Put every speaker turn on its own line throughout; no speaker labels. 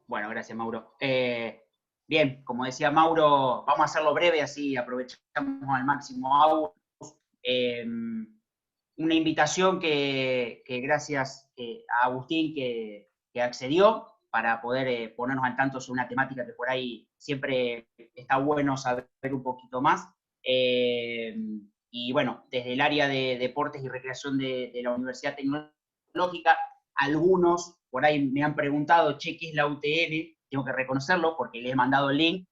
Bueno, gracias, Mauro. Bien, como decía Mauro, vamos a hacerlo breve, así aprovechamos al máximo eh, una invitación que gracias a Agustín que accedió para poder ponernos al tanto sobre una temática que por ahí siempre está bueno saber un poquito más. Eh, y bueno, desde el área de deportes y recreación de la Universidad Tecnológica, algunos por ahí me han preguntado, che, ¿qué es la UTN? Tengo que reconocerlo porque les he mandado el link.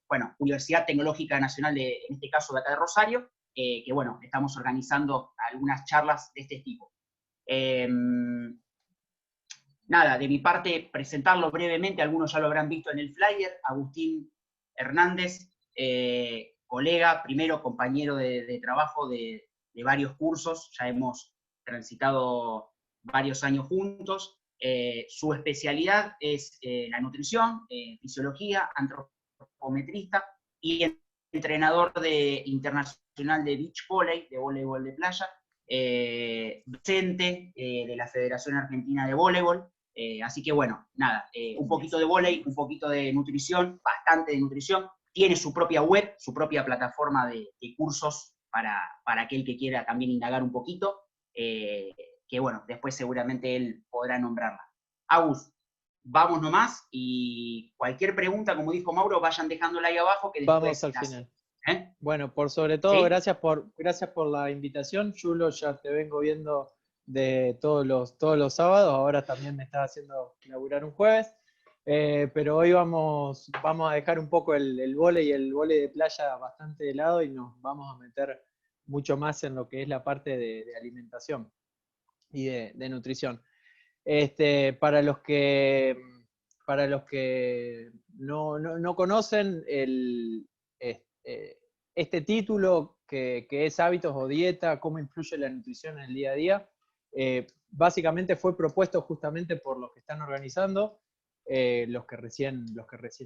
Bueno, Universidad Tecnológica Nacional, en este caso de acá de Rosario, que bueno, estamos organizando algunas charlas de este tipo. Nada, de mi parte, presentarlo brevemente, algunos ya lo habrán visto en el flyer, Agustín Hernández, colega, primero compañero de trabajo de varios cursos, ya hemos transitado varios años juntos. Su especialidad es la nutrición, fisiología, antropometrista y entrenador internacional de beach volley, de voleibol de playa, docente de la Federación Argentina de Voleibol. Así que bueno, nada, un poquito de vóley, un poquito de nutrición, bastante de nutrición. Tiene su propia web, su propia plataforma de cursos para aquel que quiera también indagar un poquito, que bueno, después seguramente él podrá nombrarla. Agus, vamos nomás y cualquier pregunta, como dijo Mauro, vayan dejándola ahí abajo que
Vamos
después
al
las...
final.
¿Eh?
Bueno, por sobre todo,
¿Sí?
gracias por la invitación. Yulo, ya te vengo viendo de todos los sábados, ahora también me estás haciendo laburar un jueves. Pero hoy vamos a dejar un poco el vóley y el vóley de playa bastante de lado y nos vamos a meter mucho más en lo que es la parte de alimentación y de nutrición. Para para los que no conocen este título que es Hábitos o Dieta, cómo influye la nutrición en el día a día, básicamente fue propuesto justamente por los que están organizando, los que recién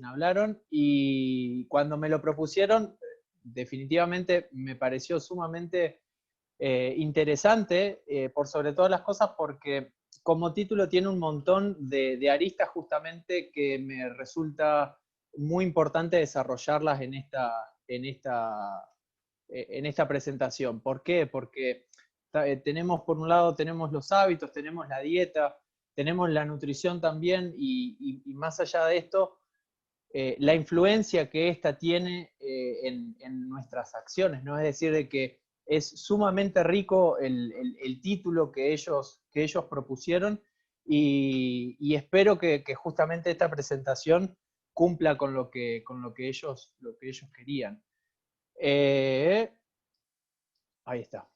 hablaron, y cuando me lo propusieron, definitivamente me pareció sumamente interesante, por sobre todas las cosas, porque como título tiene un montón de aristas justamente que me resulta muy importante desarrollarlas en esta presentación. ¿Por qué? Porque tenemos, por un lado, tenemos los hábitos, tenemos la dieta, tenemos la nutrición también, y más allá de esto, la influencia que esta tiene en nuestras acciones, ¿no? Es decir, de que es sumamente rico el título que ellos propusieron, y espero que justamente esta presentación cumpla con lo que ellos querían. Eh, Ahí está.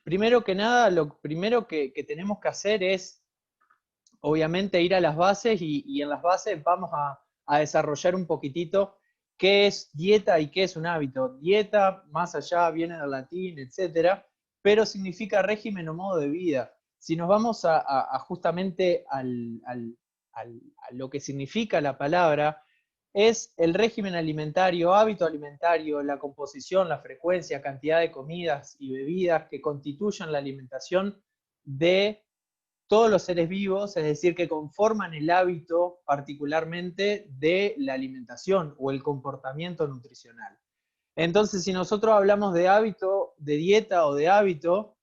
Primero que nada, lo primero que tenemos que hacer es, obviamente, ir a las bases, y en las bases vamos a desarrollar un poquitito qué es dieta y qué es un hábito. Dieta, más allá, viene del latín, etcétera, pero significa régimen o modo de vida. Si nos vamos a justamente a lo que significa la palabra, es el régimen alimentario, hábito alimentario, la composición, la frecuencia, cantidad de comidas y bebidas que constituyen la alimentación de todos los seres vivos, es decir, que conforman el hábito particularmente de la alimentación o el comportamiento nutricional. Entonces, si nosotros hablamos de hábito, de dieta o de hábito,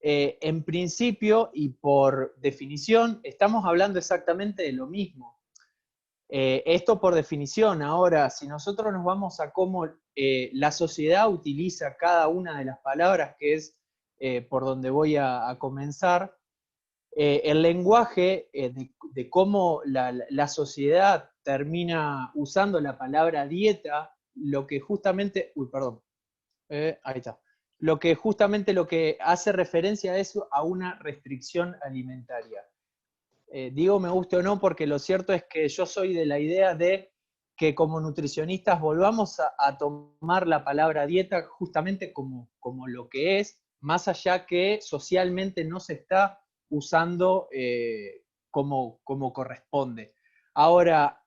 en principio y por definición, estamos hablando exactamente de lo mismo. Esto por definición. Ahora, si nosotros nos vamos a cómo la sociedad utiliza cada una de las palabras, que es por donde voy a comenzar, el lenguaje de cómo la sociedad termina usando la palabra dieta, lo que justamente, perdón, ahí está, lo que hace referencia a eso, a una restricción alimentaria. Digo me guste o no, porque lo cierto es que yo soy de la idea de que como nutricionistas volvamos a tomar la palabra dieta justamente como lo que es, más allá que socialmente no se está usando como corresponde. Ahora,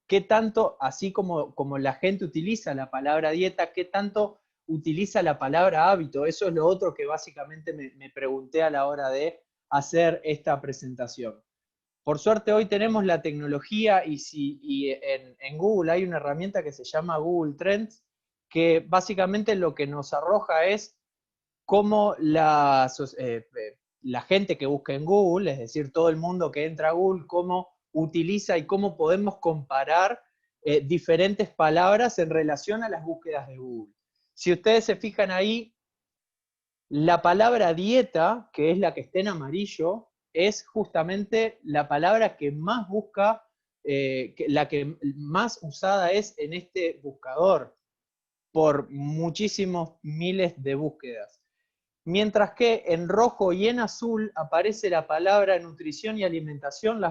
¿qué tanto, así como la gente utiliza la palabra dieta, qué tanto utiliza la palabra hábito? Eso es lo otro que básicamente me pregunté a la hora de hacer esta presentación. Por suerte hoy tenemos la tecnología y en Google hay una herramienta que se llama Google Trends, que básicamente lo que nos arroja es cómo la gente que busca en Google, es decir, todo el mundo que entra a Google, cómo utiliza y cómo podemos comparar diferentes palabras en relación a las búsquedas de Google. Si ustedes se fijan ahí, la palabra dieta, que es la que está en amarillo, es justamente la palabra que más busca, la que más usada es en este buscador por muchísimos miles de búsquedas. Mientras que en rojo y en azul aparece la palabra nutrición y alimentación.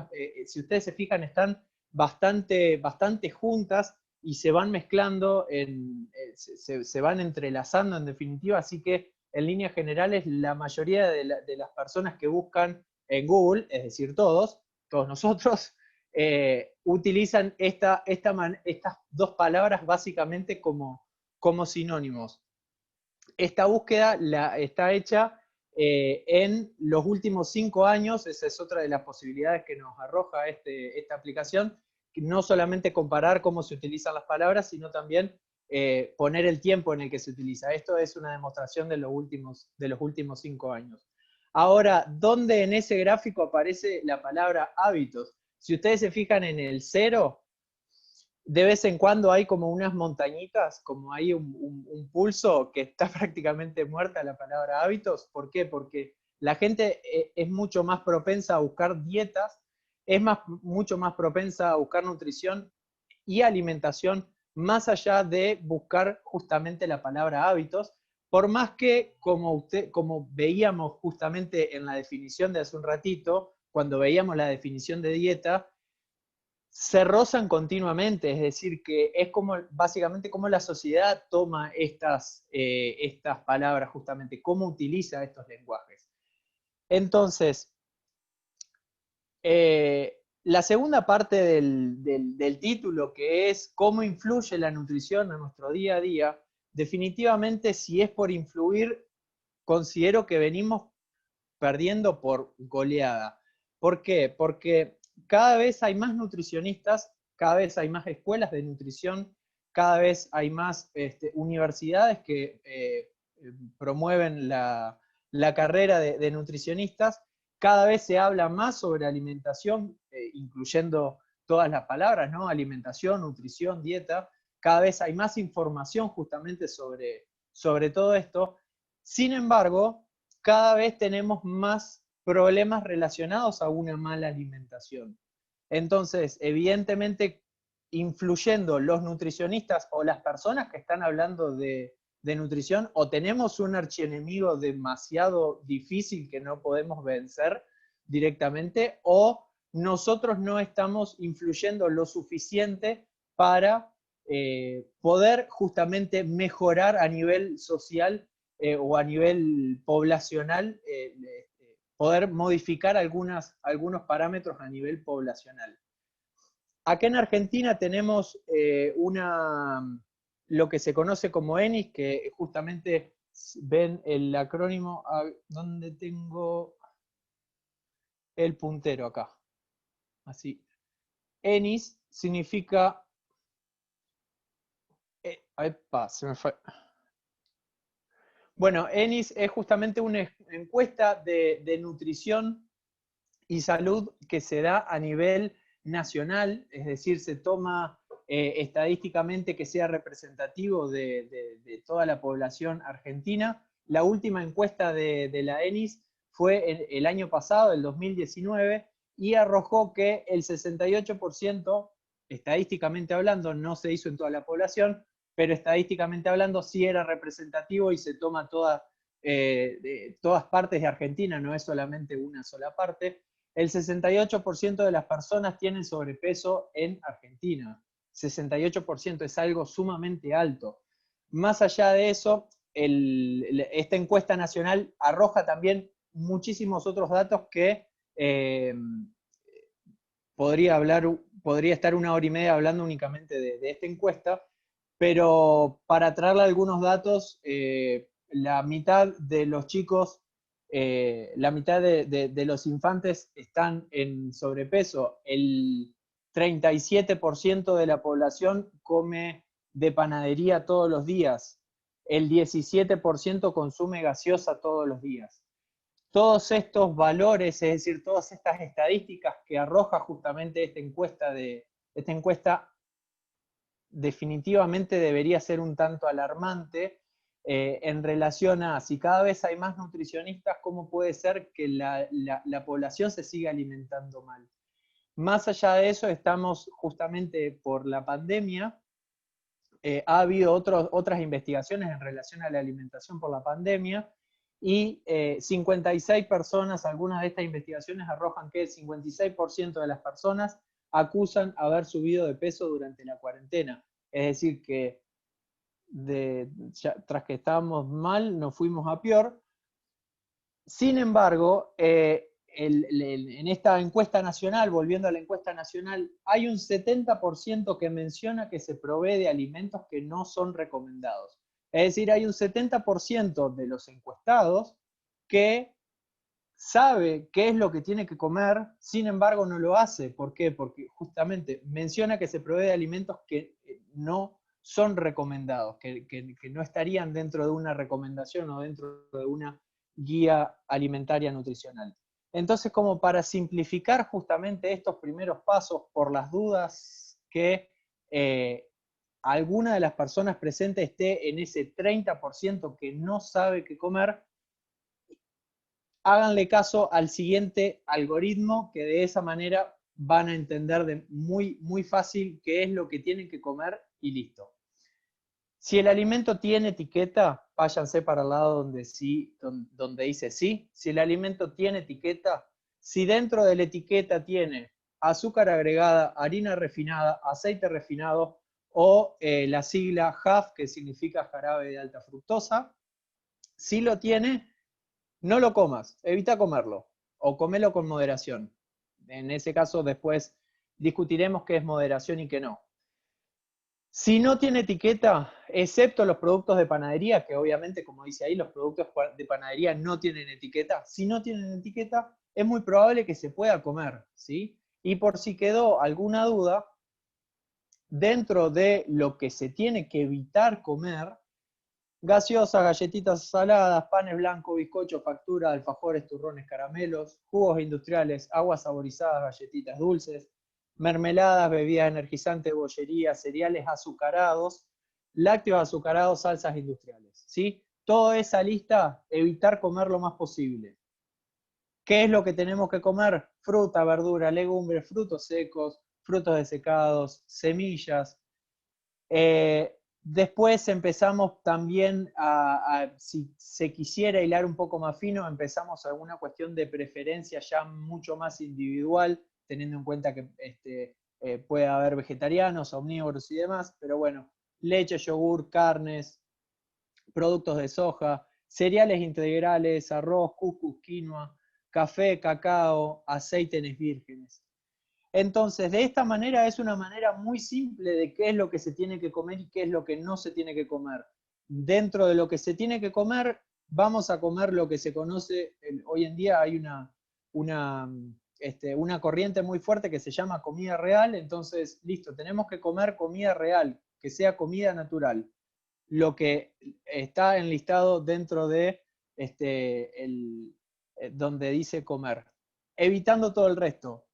Si ustedes se fijan, están bastante juntas y se van mezclando, se van entrelazando en definitiva, así que en líneas generales la mayoría de las personas que buscan en Google, es decir, todos nosotros, utilizan estas dos palabras básicamente como sinónimos. Esta búsqueda está hecha en los últimos 5 años, esa es otra de las posibilidades que nos arroja esta aplicación, no solamente comparar cómo se utilizan las palabras, sino también poner el tiempo en el que se utiliza. Esto es una demostración de los últimos 5 años. Ahora, ¿dónde en ese gráfico aparece la palabra hábitos? Si ustedes se fijan en el 0, de vez en cuando hay como unas montañitas, como hay un pulso que está prácticamente muerta la palabra hábitos. ¿Por qué? Porque la gente es mucho más propensa a buscar dietas, mucho más propensa a buscar nutrición y alimentación, más allá de buscar justamente la palabra hábitos, por más que, como veíamos justamente en la definición de hace un ratito, cuando veíamos la definición de dieta, se rozan continuamente, es decir, que es como básicamente cómo la sociedad toma estas palabras justamente, cómo utiliza estos lenguajes. Entonces, la segunda parte del título, que es cómo influye la nutrición en nuestro día a día, definitivamente si es por influir, considero que venimos perdiendo por goleada. ¿Por qué? Porque cada vez hay más nutricionistas, cada vez hay más escuelas de nutrición, cada vez hay más universidades que promueven la carrera de nutricionistas, cada vez se habla más sobre alimentación, incluyendo todas las palabras, ¿no? Alimentación, nutrición, dieta, cada vez hay más información justamente sobre todo esto. Sin embargo, cada vez tenemos más problemas relacionados a una mala alimentación. Entonces, evidentemente, influyendo los nutricionistas o las personas que están hablando de nutrición, o tenemos un archienemigo demasiado difícil que no podemos vencer directamente, o nosotros no estamos influyendo lo suficiente para poder justamente mejorar a nivel social o a nivel poblacional, poder modificar algunos parámetros a nivel poblacional. Acá en Argentina tenemos lo que se conoce como ENIS, que justamente ven el acrónimo, ¿dónde tengo el puntero acá? Así. ENIS significa... epa, se me fue. Bueno, ENIS es justamente una encuesta de nutrición y salud que se da a nivel nacional, es decir, se toma estadísticamente que sea representativo de toda la población argentina. La última encuesta de la ENIS fue el año pasado, el 2019, y arrojó que el 68%, estadísticamente hablando, no se hizo en toda la población, pero estadísticamente hablando sí era representativo y se toma de todas partes de Argentina, no es solamente una sola parte. El 68% de las personas tienen sobrepeso en Argentina. 68% es algo sumamente alto. Más allá de eso, esta encuesta nacional arroja también muchísimos otros datos que podría estar 1 hora y media hablando únicamente de esta encuesta, pero para traerle algunos datos, la mitad de los chicos la mitad de los infantes están en sobrepeso, el 37% de la población come de panadería todos los días, el 17% consume gaseosa todos los días. Todos estos valores, es decir, todas estas estadísticas que arroja justamente esta encuesta definitivamente debería ser un tanto alarmante en relación a si cada vez hay más nutricionistas, cómo puede ser que la población se siga alimentando mal. Más allá de eso, estamos justamente por la pandemia, ha habido otras investigaciones en relación a la alimentación por la pandemia, y 56 personas, algunas de estas investigaciones arrojan que el 56% de las personas acusan haber subido de peso durante la cuarentena. Es decir, que tras que estábamos mal, nos fuimos a peor. Sin embargo, en esta encuesta nacional, volviendo a la encuesta nacional, hay un 70% que menciona que se provee de alimentos que no son recomendados. Es decir, hay un 70% de los encuestados que sabe qué es lo que tiene que comer, sin embargo no lo hace. ¿Por qué? Porque justamente menciona que se provee de alimentos que no son recomendados, que no estarían dentro de una recomendación o dentro de una guía alimentaria nutricional. Entonces, como para simplificar justamente estos primeros pasos, por las dudas que alguna de las personas presentes esté en ese 30% que no sabe qué comer, háganle caso al siguiente algoritmo, que de esa manera van a entender muy fácil qué es lo que tienen que comer y listo. Si el alimento tiene etiqueta, váyanse para el lado donde dice sí. Si el alimento tiene etiqueta, si dentro de la etiqueta tiene azúcar agregada, harina refinada, aceite refinado o la sigla HAF, que significa jarabe de alta fructosa, si lo tiene, no lo comas, evita comerlo o comelo con moderación. En ese caso después discutiremos qué es moderación y qué no. Si no tiene etiqueta, excepto los productos de panadería, que obviamente, como dice ahí, los productos de panadería no tienen etiqueta. Si no tienen etiqueta, es muy probable que se pueda comer, ¿sí? Y por si quedó alguna duda, dentro de lo que se tiene que evitar comer, gaseosas, galletitas saladas, panes blancos, bizcochos, facturas, alfajores, turrones, caramelos, jugos industriales, aguas saborizadas, galletitas dulces, mermeladas, bebidas energizantes, bollería, cereales azucarados, lácteos azucarados, salsas industriales, ¿sí? Toda esa lista, evitar comer lo más posible. ¿Qué es lo que tenemos que comer? Fruta, verdura, legumbres, frutos secos, frutos desecados, semillas. Después empezamos también si se quisiera hilar un poco más fino, empezamos a alguna cuestión de preferencia ya mucho más individual, teniendo en cuenta que puede haber vegetarianos, omnívoros y demás, pero bueno, leche, yogur, carnes, productos de soja, cereales integrales, arroz, cuscús, quinoa, café, cacao, aceites vírgenes. Entonces, de esta manera es una manera muy simple de qué es lo que se tiene que comer y qué es lo que no se tiene que comer. Dentro de lo que se tiene que comer, vamos a comer lo que se conoce, hoy en día hay una corriente muy fuerte que se llama comida real. Entonces, listo, tenemos que comer comida real, que sea comida natural. Lo que está enlistado dentro de donde dice comer, evitando todo el resto.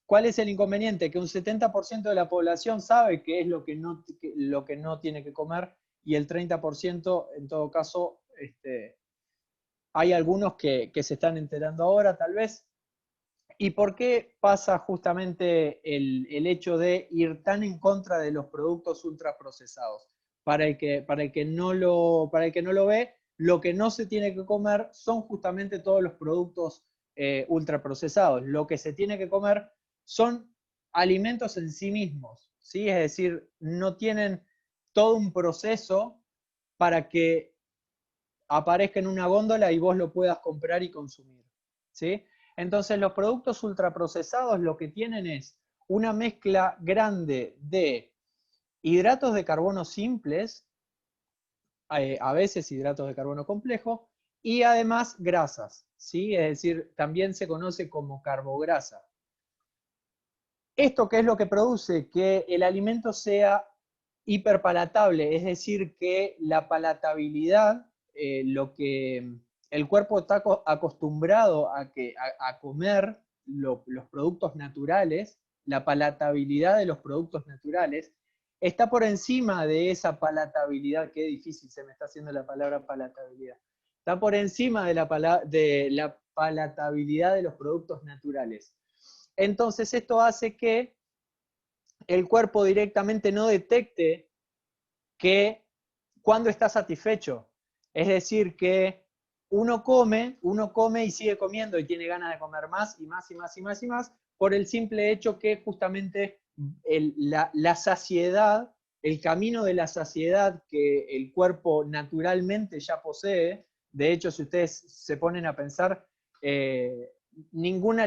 ¿Cuál es el inconveniente? Que un 70% de la población sabe qué es lo que no tiene que comer, y el 30% en todo caso, hay algunos que se están enterando ahora tal vez. ¿Y por qué pasa justamente el hecho de ir tan en contra de los productos ultraprocesados? Para el que no lo ve, lo que no se tiene que comer son justamente todos los productos ultraprocesados. Lo que se tiene que comer son alimentos en sí mismos, ¿sí? Es decir, no tienen todo un proceso para que aparezca en una góndola y vos lo puedas comprar y consumir, ¿sí? Entonces, los productos ultraprocesados lo que tienen es una mezcla grande de hidratos de carbono simples, a veces hidratos de carbono complejos, y además grasas, ¿sí? Es decir, también se conoce como carbograsa. ¿Esto qué es lo que produce? Que el alimento sea hiperpalatable, es decir, que la palatabilidad, lo que el cuerpo está acostumbrado a comer los productos naturales, la palatabilidad de los productos naturales, está por encima de esa palatabilidad. Qué difícil se me está haciendo la palabra palatabilidad. Está por encima de la palatabilidad de los productos naturales. Entonces esto hace que el cuerpo directamente no detecte que cuando está satisfecho. Es decir, que uno come y sigue comiendo y tiene ganas de comer más y más y más y más y más, por el simple hecho que justamente la saciedad, el camino de la saciedad que el cuerpo naturalmente ya posee. De hecho, si ustedes se ponen a pensar, ningún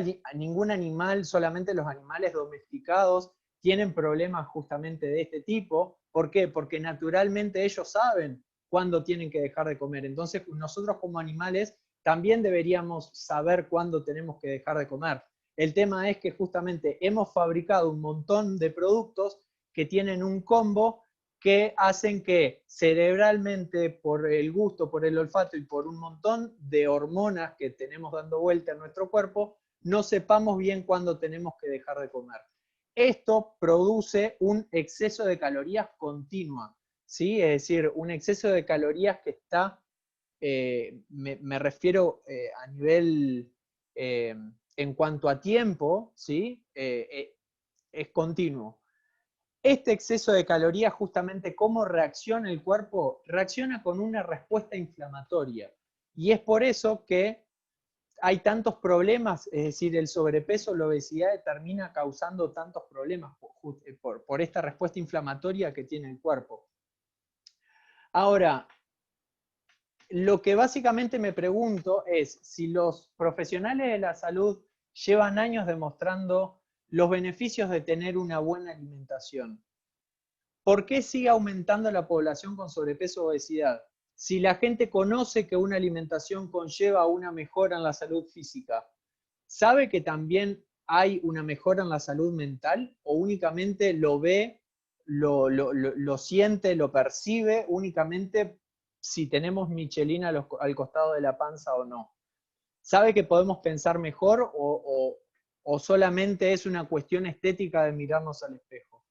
animal, solamente los animales domesticados, tienen problemas justamente de este tipo. ¿Por qué? Porque naturalmente ellos saben cuándo tienen que dejar de comer. Entonces nosotros como animales también deberíamos saber cuándo tenemos que dejar de comer. El tema es que justamente hemos fabricado un montón de productos que tienen un combo que hacen que cerebralmente, por el gusto, por el olfato y por un montón de hormonas que tenemos dando vuelta en nuestro cuerpo, no sepamos bien cuándo tenemos que dejar de comer. Esto produce un exceso de calorías continua, ¿sí? Es decir, un exceso de calorías que está, me refiero a nivel, en cuanto a tiempo, ¿sí? Es continuo. Este exceso de calorías, justamente, ¿cómo reacciona el cuerpo? Reacciona con una respuesta inflamatoria. Y es por eso que hay tantos problemas, es decir, el sobrepeso, la obesidad termina causando tantos problemas por esta respuesta inflamatoria que tiene el cuerpo. Ahora, lo que básicamente me pregunto es si los profesionales de la salud llevan años demostrando los beneficios de tener una buena alimentación. ¿Por qué sigue aumentando la población con sobrepeso o obesidad? Si la gente conoce que una alimentación conlleva una mejora en la salud física, ¿sabe que también hay una mejora en la salud mental? ¿O únicamente lo ve, lo siente, lo percibe únicamente si tenemos Michelin al costado de la panza o no? ¿Sabe que podemos pensar mejor o solamente es una cuestión estética de mirarnos al espejo?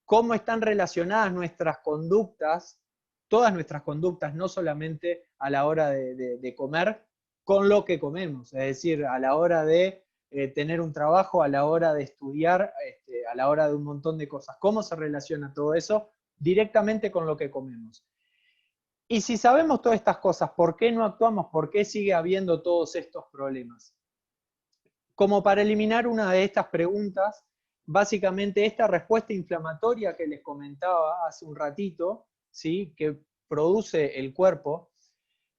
¿Cómo están relacionadas nuestras conductas, todas nuestras conductas, no solamente a la hora de comer, con lo que comemos? Es decir, a la hora de tener un trabajo, a la hora de estudiar, a la hora de un montón de cosas. ¿Cómo se relaciona todo eso directamente con lo que comemos? Y si sabemos todas estas cosas, ¿por qué no actuamos? ¿Por qué sigue habiendo todos estos problemas? Como para eliminar una de estas preguntas, básicamente esta respuesta inflamatoria que les comentaba hace un ratito, ¿sí? Que produce el cuerpo,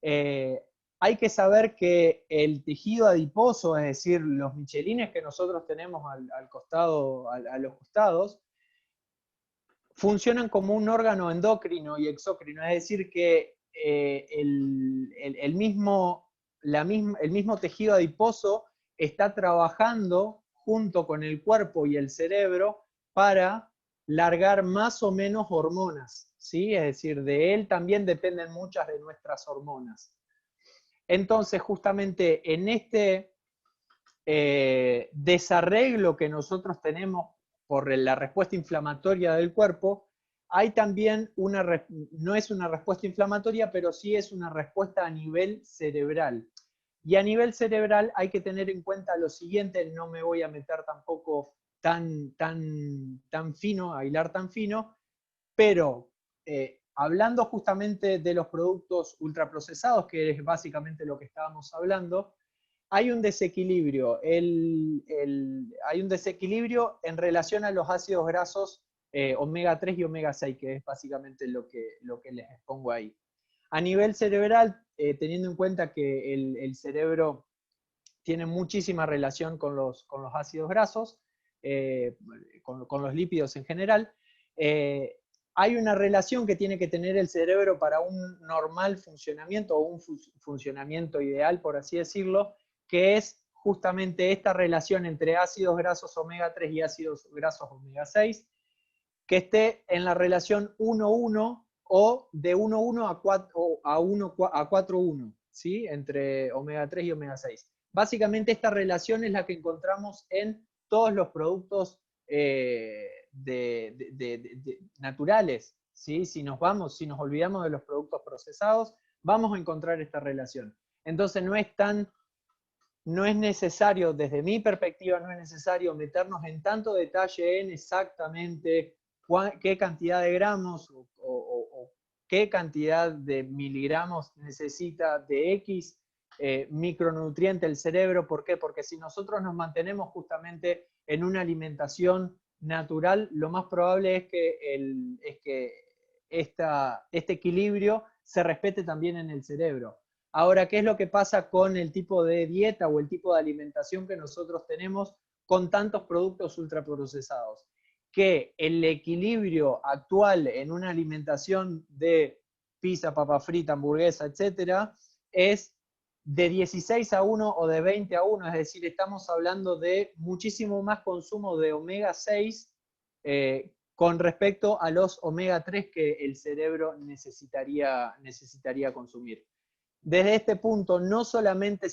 hay que saber que el tejido adiposo, es decir, los michelines que nosotros tenemos al costado, a los costados, funcionan como un órgano endocrino y exócrino, es decir, que el mismo tejido adiposo está trabajando junto con el cuerpo y el cerebro para largar más o menos hormonas, ¿sí? Es decir, de él también dependen muchas de nuestras hormonas. Entonces, justamente en este desarreglo que nosotros tenemos por la respuesta inflamatoria del cuerpo, hay también no es una respuesta inflamatoria, pero sí es una respuesta a nivel cerebral. Y a nivel cerebral hay que tener en cuenta lo siguiente, no me voy a meter tampoco tan fino, a hilar tan fino, pero hablando justamente de los productos ultraprocesados, que es básicamente lo que estábamos hablando, hay un desequilibrio. Hay un desequilibrio en relación a los ácidos grasos omega 3 y omega 6, que es básicamente lo que les expongo ahí. A nivel cerebral, teniendo en cuenta que el cerebro tiene muchísima relación con los ácidos grasos, con los lípidos en general, hay una relación que tiene que tener el cerebro para un normal funcionamiento o un funcionamiento ideal, por así decirlo, que es justamente esta relación entre ácidos grasos omega 3 y ácidos grasos omega 6, que esté en la relación 1-1 o de 1-1 a 4-1, ¿sí? Entre omega 3 y omega 6. Básicamente esta relación es la que encontramos en todos los productos naturales, ¿sí? Si nos olvidamos de los productos procesados, vamos a encontrar esta relación. Entonces no es necesario, desde mi perspectiva, no es necesario meternos en tanto detalle en exactamente qué cantidad de gramos o qué cantidad de miligramos necesita de X micronutriente el cerebro. ¿Por qué? Porque si nosotros nos mantenemos justamente en una alimentación natural, lo más probable es que este equilibrio se respete también en el cerebro. Ahora, ¿qué es lo que pasa con el tipo de dieta o el tipo de alimentación que nosotros tenemos con tantos productos ultraprocesados? Que el equilibrio actual en una alimentación de pizza, papa frita, hamburguesa, etcétera, es de 16-1 o de 20-1, es decir, estamos hablando de muchísimo más consumo de omega 6 con respecto a los omega 3 que el cerebro necesitaría consumir. Desde este punto, no solamente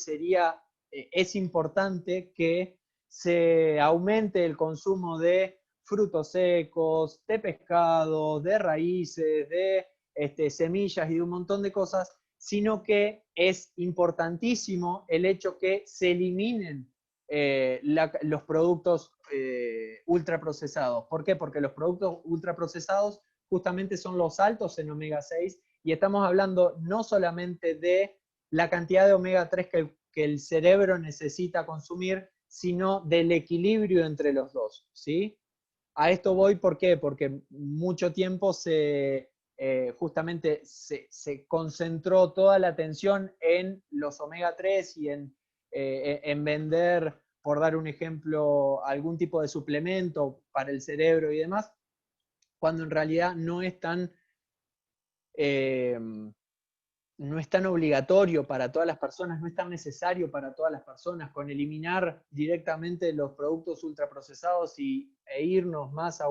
es importante que se aumente el consumo de frutos secos, de pescado, de raíces, de semillas y de un montón de cosas, sino que es importantísimo el hecho que se eliminen los productos ultraprocesados. ¿Por qué? Porque los productos ultraprocesados justamente son los altos en omega 6 y estamos hablando no solamente de la cantidad de omega 3 que el cerebro necesita consumir, sino del equilibrio entre los dos, ¿sí? A esto voy, ¿por qué? Porque mucho tiempo justamente se concentró toda la atención en los omega 3 y en vender, por dar un ejemplo, algún tipo de suplemento para el cerebro y demás, cuando en realidad no es tan obligatorio para todas las personas, no es tan necesario para todas las personas. Con eliminar directamente los productos ultraprocesados e irnos más a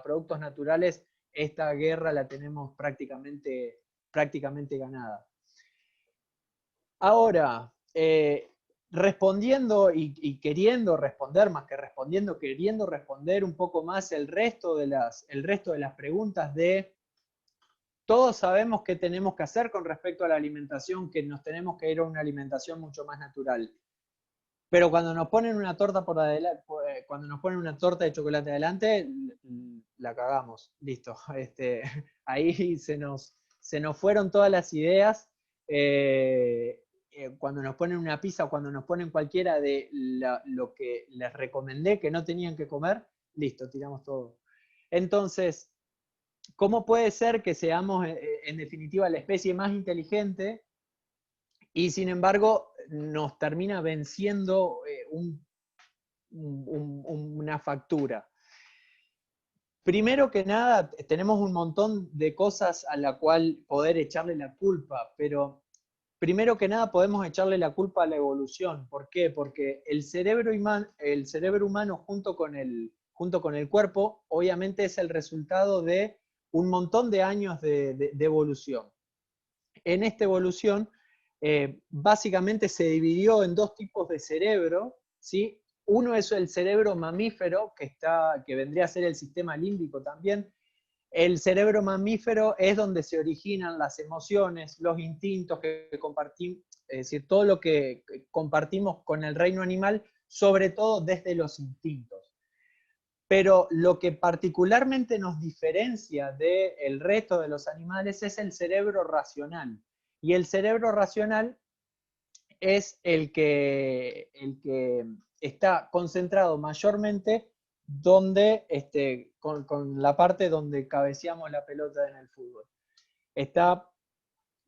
productos naturales, esta guerra la tenemos prácticamente ganada. Ahora, respondiendo y queriendo responder, más que respondiendo, queriendo responder un poco más el resto de las preguntas de todos sabemos qué tenemos que hacer con respecto a la alimentación, que nos tenemos que ir a una alimentación mucho más natural. Pero cuando nos ponen una torta cuando nos ponen una torta de chocolate adelante, la cagamos. Listo. Ahí se nos fueron todas las ideas. Cuando nos ponen una pizza o cuando nos ponen cualquiera de lo que les recomendé que no tenían que comer, listo, tiramos todo. Entonces, ¿cómo puede ser que seamos, en definitiva, la especie más inteligente y, sin embargo, nos termina venciendo una factura? Primero que nada, tenemos un montón de cosas a la cual poder echarle la culpa, pero primero que nada podemos echarle la culpa a la evolución. ¿Por qué? Porque el cerebro humano junto con el cuerpo, obviamente es el resultado de un montón de años de evolución. En esta evolución, básicamente se dividió en dos tipos de cerebro, ¿sí? Uno es el cerebro mamífero, que vendría a ser el sistema límbico también. El cerebro mamífero es donde se originan las emociones, los instintos que compartimos, es decir, todo lo que compartimos con el reino animal, sobre todo desde los instintos. Pero lo que particularmente nos diferencia del resto de los animales es el cerebro racional. Y el cerebro racional es el que está concentrado mayormente con la parte donde cabeceamos la pelota en el fútbol. Está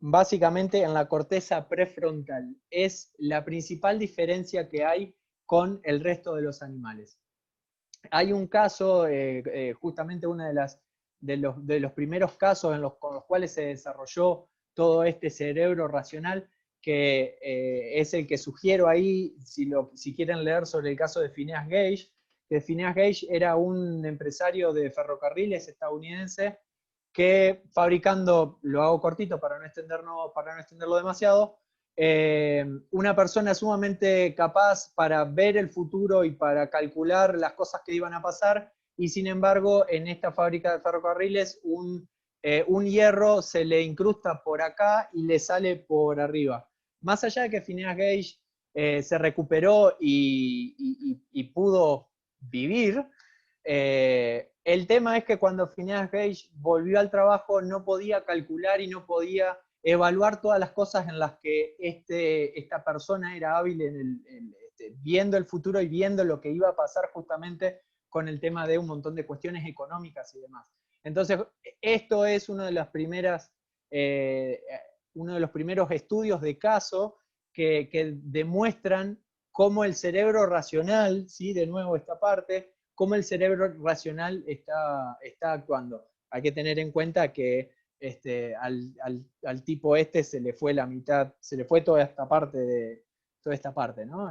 básicamente en la corteza prefrontal. Es la principal diferencia que hay con el resto de los animales. Hay un caso, justamente una de los primeros casos con los cuales se desarrolló todo este cerebro racional, que es el que sugiero ahí, si quieren leer sobre el caso de Phineas Gage, que Phineas Gage era un empresario de ferrocarriles estadounidense que fabricando, lo hago cortito para no extenderlo demasiado, una persona sumamente capaz para ver el futuro y para calcular las cosas que iban a pasar, y sin embargo en esta fábrica de ferrocarriles un hierro se le incrusta por acá y le sale por arriba. Más allá de que Phineas Gage se recuperó y pudo vivir, el tema es que cuando Phineas Gage volvió al trabajo no podía calcular y no podía evaluar todas las cosas en las que esta persona era hábil viendo el futuro y viendo lo que iba a pasar justamente con el tema de un montón de cuestiones económicas y demás. Entonces, esto es uno de los primeros estudios de caso que demuestran cómo el cerebro racional, ¿sí? De nuevo esta parte, cómo el cerebro racional está actuando. Hay que tener en cuenta que al tipo se le fue la mitad, se le fue toda esta parte, ¿no?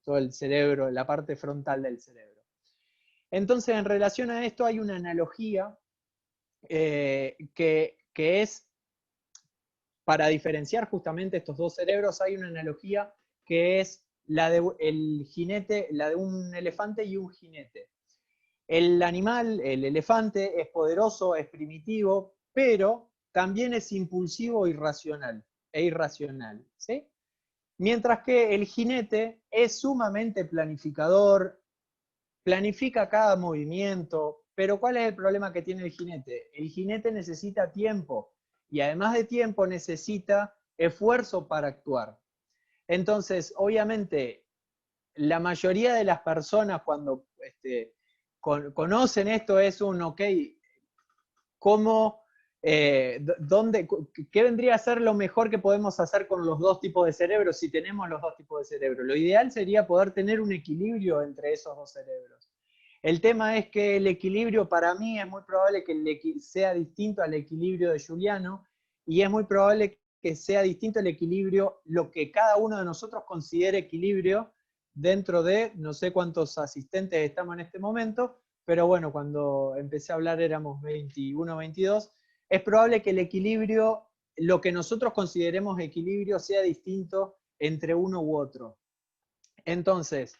Todo el cerebro, la parte frontal del cerebro. Entonces, en relación a esto hay una analogía que es, para diferenciar justamente estos dos cerebros, hay una analogía que es la de un elefante y un jinete. El animal, el elefante, es poderoso, es primitivo, pero también es impulsivo e irracional, ¿sí? Mientras que el jinete es sumamente planificador, planifica cada movimiento, pero ¿cuál es el problema que tiene el jinete? El jinete necesita tiempo, y además de tiempo necesita esfuerzo para actuar. Entonces, obviamente, la mayoría de las personas cuando conocen esto es un, ok, ¿cómo, qué vendría a ser lo mejor que podemos hacer con los dos tipos de cerebros si tenemos los dos tipos de cerebro? Lo ideal sería poder tener un equilibrio entre esos dos cerebros. El tema es que el equilibrio para mí es muy probable que sea distinto al equilibrio de Giuliano, y es muy probable que sea distinto el equilibrio, lo que cada uno de nosotros considere equilibrio dentro de, no sé cuántos asistentes estamos en este momento, pero bueno, cuando empecé a hablar éramos 21, 22, es probable que el equilibrio, lo que nosotros consideremos equilibrio, sea distinto entre uno u otro. Entonces,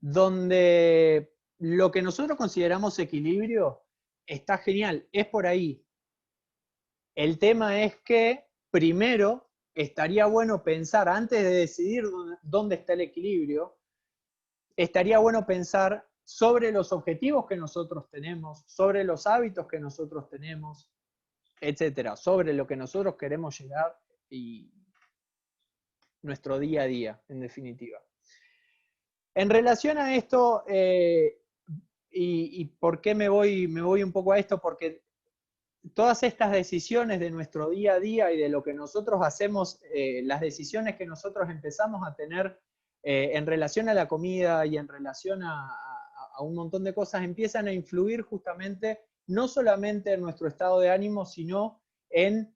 donde lo que nosotros consideramos equilibrio está genial, es por ahí. El tema es que primero estaría bueno pensar, antes de decidir dónde está el equilibrio, estaría bueno pensar sobre los objetivos que nosotros tenemos, sobre los hábitos que nosotros tenemos, etcétera, sobre lo que nosotros queremos llegar y nuestro día a día, en definitiva. En relación a esto, y por qué me voy un poco a esto, porque todas estas decisiones de nuestro día a día y de lo que nosotros hacemos, las decisiones que nosotros empezamos a tener en relación a la comida y en relación a un montón de cosas, empiezan a influir justamente no solamente en nuestro estado de ánimo, sino en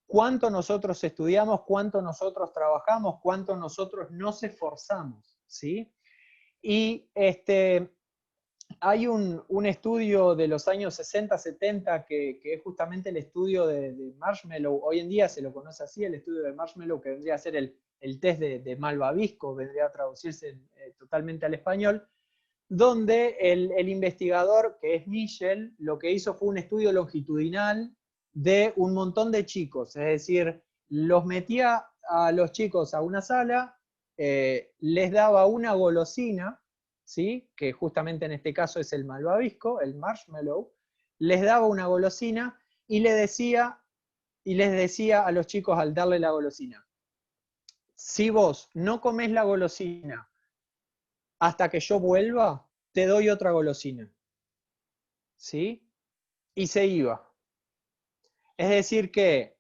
cuánto nosotros estudiamos, cuánto nosotros trabajamos, cuánto nosotros nos esforzamos, ¿sí? Y hay un estudio de los años 60, 70, que es justamente el estudio de Marshmallow. Hoy en día se lo conoce así, el estudio de Marshmallow, que vendría a ser el test de malvavisco, vendría a traducirse totalmente al español, donde el investigador, que es Michel, lo que hizo fue un estudio longitudinal de un montón de chicos, es decir, los metía a los chicos a una sala, les daba una golosina, ¿sí? Que justamente en este caso es el malvavisco, el marshmallow, les daba una golosina y les decía a los chicos al darle la golosina: si vos no comés la golosina hasta que yo vuelva, te doy otra golosina. ¿Sí? Y se iba. Es decir que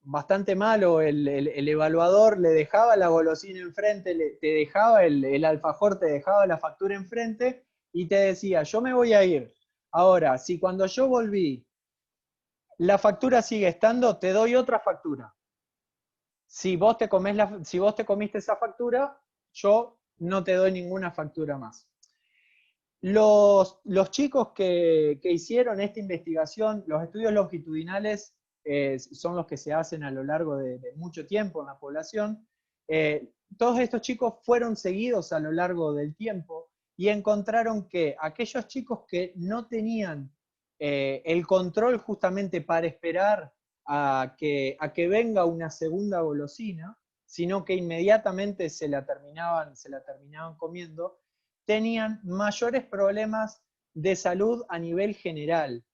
bastante malo, el evaluador le dejaba la golosina enfrente, te dejaba el alfajor, te dejaba la factura enfrente y te decía: yo me voy a ir, Ahora, si cuando yo volví, la factura sigue estando, te doy otra factura. Si vos te comiste esa factura, yo no te doy ninguna factura más. Los chicos que hicieron esta investigación, los estudios longitudinales son los que se hacen a lo largo de mucho tiempo en la población. Todos estos chicos fueron seguidos a lo largo del tiempo y encontraron que aquellos chicos que no tenían el control justamente para esperar a que venga una segunda golosina, sino que inmediatamente se la terminaban comiendo, tenían mayores problemas de salud a nivel general.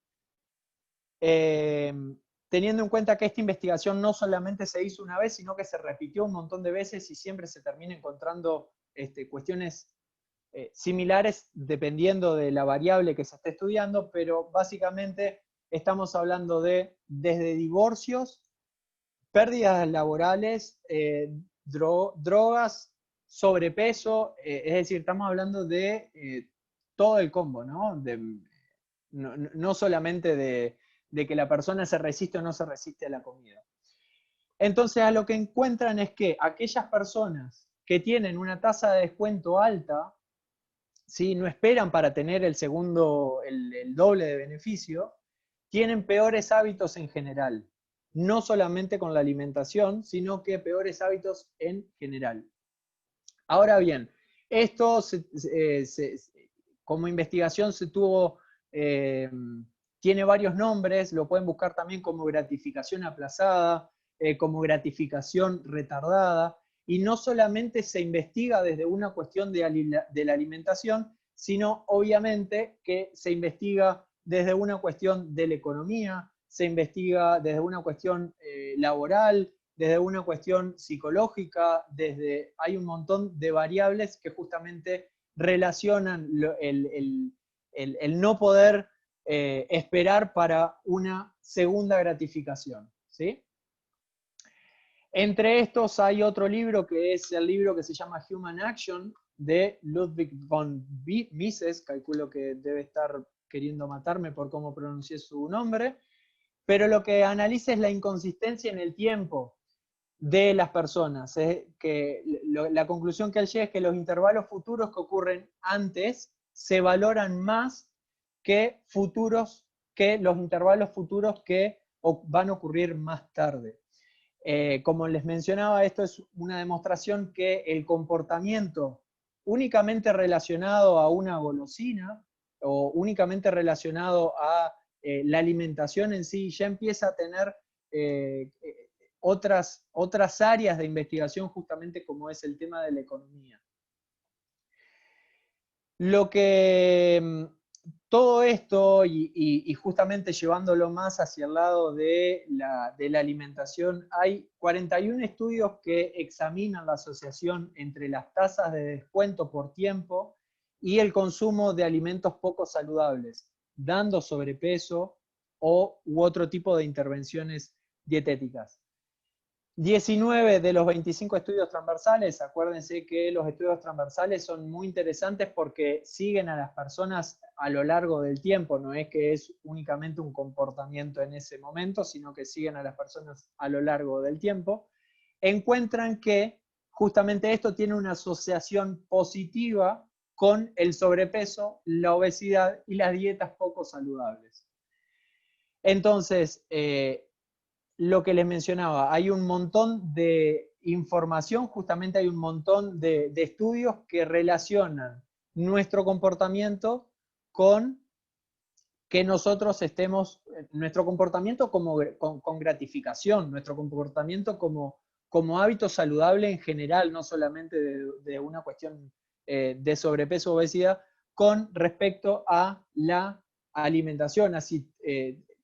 Teniendo en cuenta que esta investigación no solamente se hizo una vez, sino que se repitió un montón de veces y siempre se termina encontrando cuestiones similares dependiendo de la variable que se esté estudiando, pero básicamente estamos hablando de desde divorcios, pérdidas laborales, drogas, sobrepeso, es decir, estamos hablando de todo el combo, ¿no? No solamente de que la persona se resiste o no se resiste a la comida. Entonces, a lo que encuentran es que aquellas personas que tienen una tasa de descuento alta, ¿sí? No esperan para tener el doble de beneficio, tienen peores hábitos en general. No solamente con la alimentación, sino que peores hábitos en general. Ahora bien, esto como investigación tiene varios nombres, lo pueden buscar también como gratificación aplazada, como gratificación retardada, y no solamente se investiga desde una cuestión de la alimentación, sino obviamente que se investiga desde una cuestión de la economía, se investiga desde una cuestión laboral, desde una cuestión psicológica, hay un montón de variables que justamente relacionan el no poder esperar para una segunda gratificación, ¿sí? Entre estos hay otro libro que es el libro que se llama Human Action de Ludwig von Mises, calculo que debe estar queriendo matarme por cómo pronuncié su nombre, pero lo que analiza es la inconsistencia en el tiempo de las personas. La conclusión que él llega es que los intervalos futuros que ocurren antes se valoran más que los intervalos futuros que van a ocurrir más tarde. Como les mencionaba, esto es una demostración que el comportamiento únicamente relacionado a una golosina o únicamente relacionado a la alimentación en sí ya empieza a tener otras áreas de investigación justamente como es el tema de la economía. Lo que todo esto, y justamente llevándolo más hacia el lado de la alimentación, hay 41 estudios que examinan la asociación entre las tasas de descuento por tiempo y el consumo de alimentos poco saludables, dando sobrepeso u otro tipo de intervenciones dietéticas. 19 de los 25 estudios transversales, acuérdense que los estudios transversales son muy interesantes porque siguen a las personas a lo largo del tiempo, no es que es únicamente un comportamiento en ese momento, sino que siguen a las personas a lo largo del tiempo, encuentran que justamente esto tiene una asociación positiva con el sobrepeso, la obesidad y las dietas poco saludables. Entonces, lo que les mencionaba, hay un montón de información, justamente hay un montón de estudios que relacionan nuestro comportamiento con que nosotros nuestro comportamiento con gratificación, nuestro comportamiento como hábito saludable en general, no solamente de una cuestión de sobrepeso o obesidad, con respecto a la alimentación. Así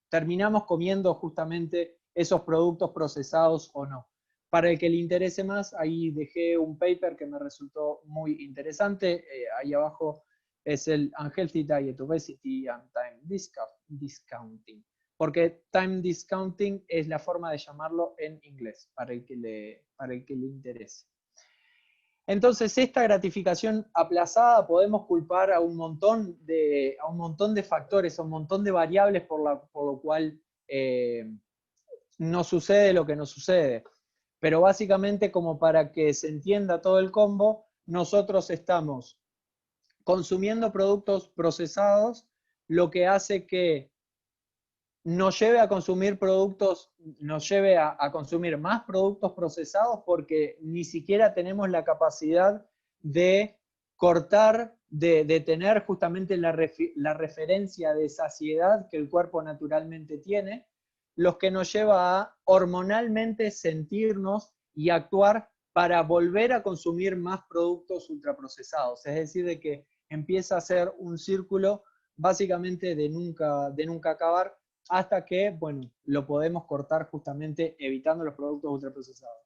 terminamos comiendo justamente esos productos procesados o no. Para el que le interese más, ahí dejé un paper que me resultó muy interesante. Ahí abajo es el Unhealthy Diet, Obesity and Time Discounting. Porque time discounting es la forma de llamarlo en inglés, para el que le interese. Entonces, esta gratificación aplazada podemos culpar a un montón de factores, a un montón de variables por lo cual nos sucede lo que nos sucede. Pero básicamente, como para que se entienda todo el combo, nosotros estamos consumiendo productos procesados, lo que hace que nos lleve a consumir a consumir más productos procesados porque ni siquiera tenemos la capacidad de cortar, de tener justamente la referencia de saciedad que el cuerpo naturalmente tiene, lo que nos lleva a hormonalmente sentirnos y actuar para volver a consumir más productos ultraprocesados. Es decir, de que empieza a ser un círculo básicamente de nunca acabar, hasta que, bueno, lo podemos cortar justamente evitando los productos ultraprocesados.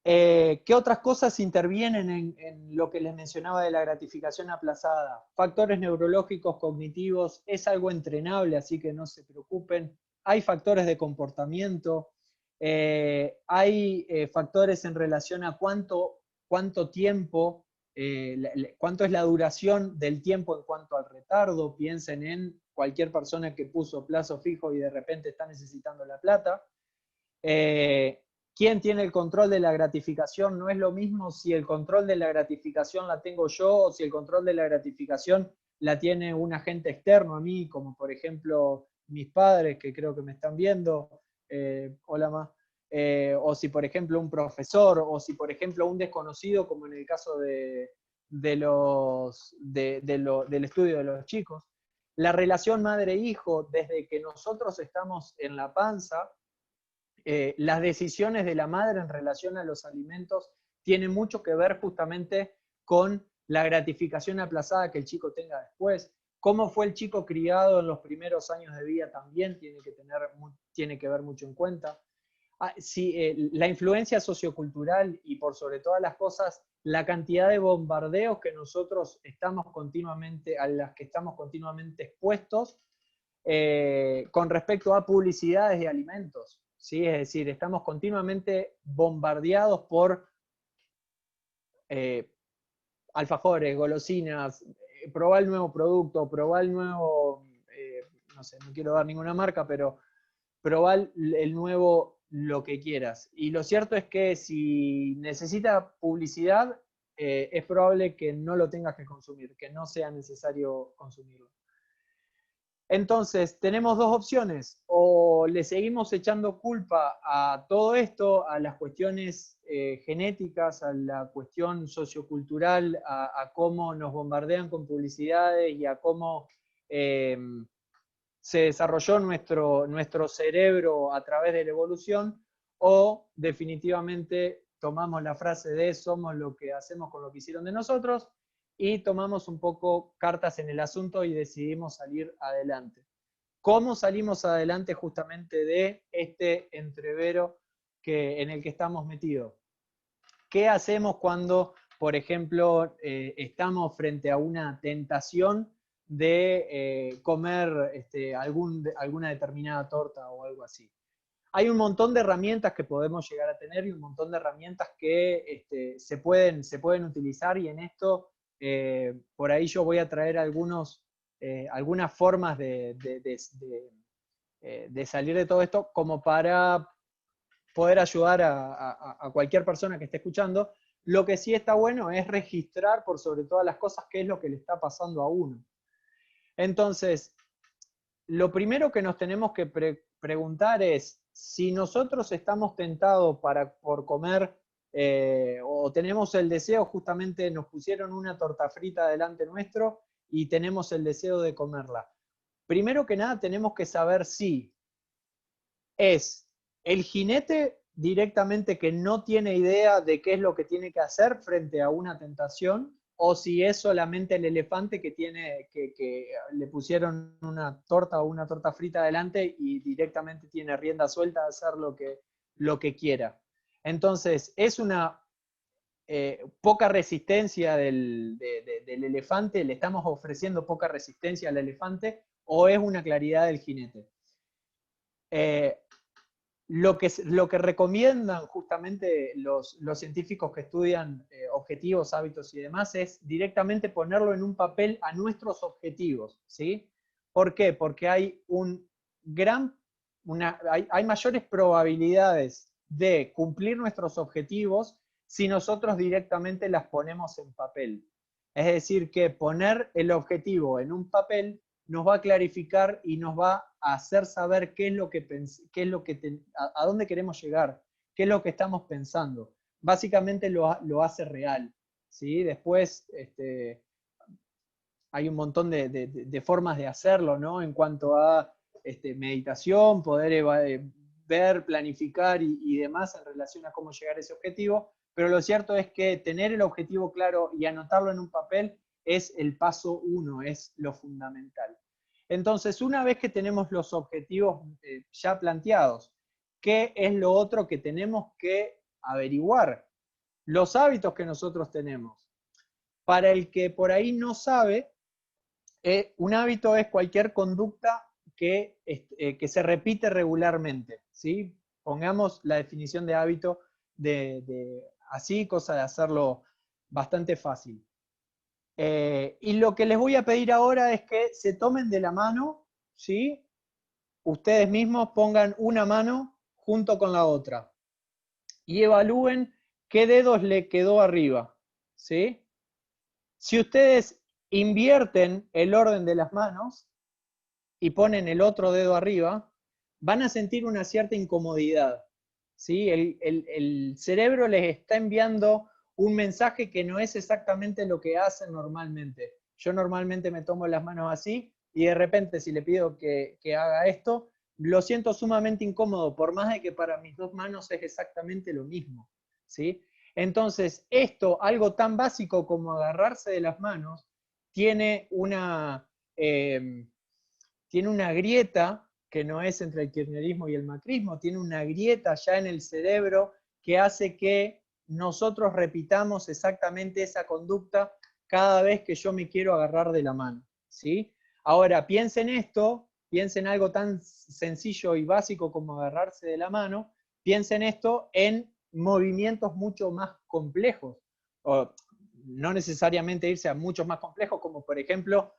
¿Qué otras cosas intervienen en lo que les mencionaba de la gratificación aplazada? Factores neurológicos, cognitivos, es algo entrenable, así que no se preocupen. Hay factores de comportamiento, hay factores en relación a cuánto tiempo, cuánto es la duración del tiempo en cuanto al retardo. Piensen en cualquier persona que puso plazo fijo y de repente está necesitando la plata. ¿Quién tiene el control de la gratificación? No es lo mismo si el control de la gratificación la tengo yo o si el control de la gratificación la tiene un agente externo a mí, como por ejemplo mis padres, que creo que me están viendo. Hola, ma. O si por ejemplo un profesor, o si por ejemplo un desconocido, como en el caso del estudio de los chicos. La relación madre-hijo, desde que nosotros estamos en la panza, las decisiones de la madre en relación a los alimentos tienen mucho que ver justamente con la gratificación aplazada que el chico tenga después. Cómo fue el chico criado en los primeros años de vida también tiene que ver mucho en cuenta. La influencia sociocultural y por sobre todas las cosas, la cantidad de bombardeos que nosotros a las que estamos continuamente expuestos con respecto a publicidades de alimentos. ¿Sí? Es decir, estamos continuamente bombardeados por alfajores, golosinas, probar el nuevo producto, probar el nuevo, no sé, no quiero dar ninguna marca, pero probar el nuevo lo que quieras. Y lo cierto es que si necesita publicidad, es probable que no lo tengas que consumir, que no sea necesario consumirlo. Entonces, tenemos dos opciones: o le seguimos echando culpa a todo esto, a las cuestiones genéticas, a la cuestión sociocultural, a cómo nos bombardean con publicidades y a cómo se desarrolló nuestro cerebro a través de la evolución, o definitivamente tomamos la frase de somos lo que hacemos con lo que hicieron de nosotros, y tomamos un poco cartas en el asunto y decidimos salir adelante. ¿Cómo salimos adelante justamente de este entrevero en el que estamos metidos? ¿Qué hacemos cuando, por ejemplo, estamos frente a una tentación de comer alguna determinada torta o algo así? Hay un montón de herramientas que podemos llegar a tener y un montón de herramientas que se pueden utilizar, y en esto por ahí yo voy a traer algunas formas de salir de todo esto como para poder ayudar a cualquier persona que esté escuchando. Lo que sí está bueno es registrar por sobre todas las cosas qué es lo que le está pasando a uno. Entonces, lo primero que nos tenemos que preguntar es si nosotros estamos tentados por comer o tenemos el deseo, justamente nos pusieron una torta frita delante nuestro y tenemos el deseo de comerla. Primero que nada tenemos que saber si es el jinete directamente que no tiene idea de qué es lo que tiene que hacer frente a una tentación, o si es solamente el elefante que le pusieron una torta o una torta frita adelante y directamente tiene rienda suelta a hacer lo que quiera. Entonces, es una poca resistencia del elefante, le estamos ofreciendo poca resistencia al elefante, o es una claridad del jinete. lo que recomiendan justamente los científicos que estudian objetivos, hábitos y demás es directamente ponerlo en un papel a nuestros objetivos, ¿sí? ¿Por qué? Porque hay hay mayores probabilidades de cumplir nuestros objetivos si nosotros directamente las ponemos en papel. Es decir, que poner el objetivo en un papel nos va a clarificar y nos va a hacer saber qué es lo que a dónde queremos llegar, qué es lo que estamos pensando. Básicamente lo hace real, ¿sí? Después hay un montón de formas de hacerlo, ¿no? En cuanto a meditación, poder ver, planificar y demás en relación a cómo llegar a ese objetivo, pero lo cierto es que tener el objetivo claro y anotarlo en un papel es el paso uno, es lo fundamental. Entonces, una vez que tenemos los objetivos ya planteados, ¿qué es lo otro que tenemos que averiguar? Los hábitos que nosotros tenemos. Para el que por ahí no sabe, un hábito es cualquier conducta que se repite regularmente, ¿sí? Pongamos la definición de hábito así, cosa de hacerlo bastante fácil. Y lo que les voy a pedir ahora es que se tomen de la mano, ¿sí? Ustedes mismos pongan una mano junto con la otra y evalúen qué dedos le quedó arriba, ¿sí? Si ustedes invierten el orden de las manos y ponen el otro dedo arriba, van a sentir una cierta incomodidad, ¿sí? El cerebro les está enviando un mensaje que no es exactamente lo que hacen normalmente. Yo normalmente me tomo las manos así y de repente si le pido que haga esto, lo siento sumamente incómodo, por más de que para mis dos manos es exactamente lo mismo, ¿sí? Entonces, esto, algo tan básico como agarrarse de las manos, tiene tiene una grieta que no es entre el kirchnerismo y el macrismo, tiene una grieta ya en el cerebro que hace que nosotros repitamos exactamente esa conducta cada vez que yo me quiero agarrar de la mano, ¿sí? Ahora, piensen esto, piensen algo tan sencillo y básico como agarrarse de la mano, piensen esto en movimientos mucho más complejos, o no necesariamente irse a muchos más complejos, como por ejemplo,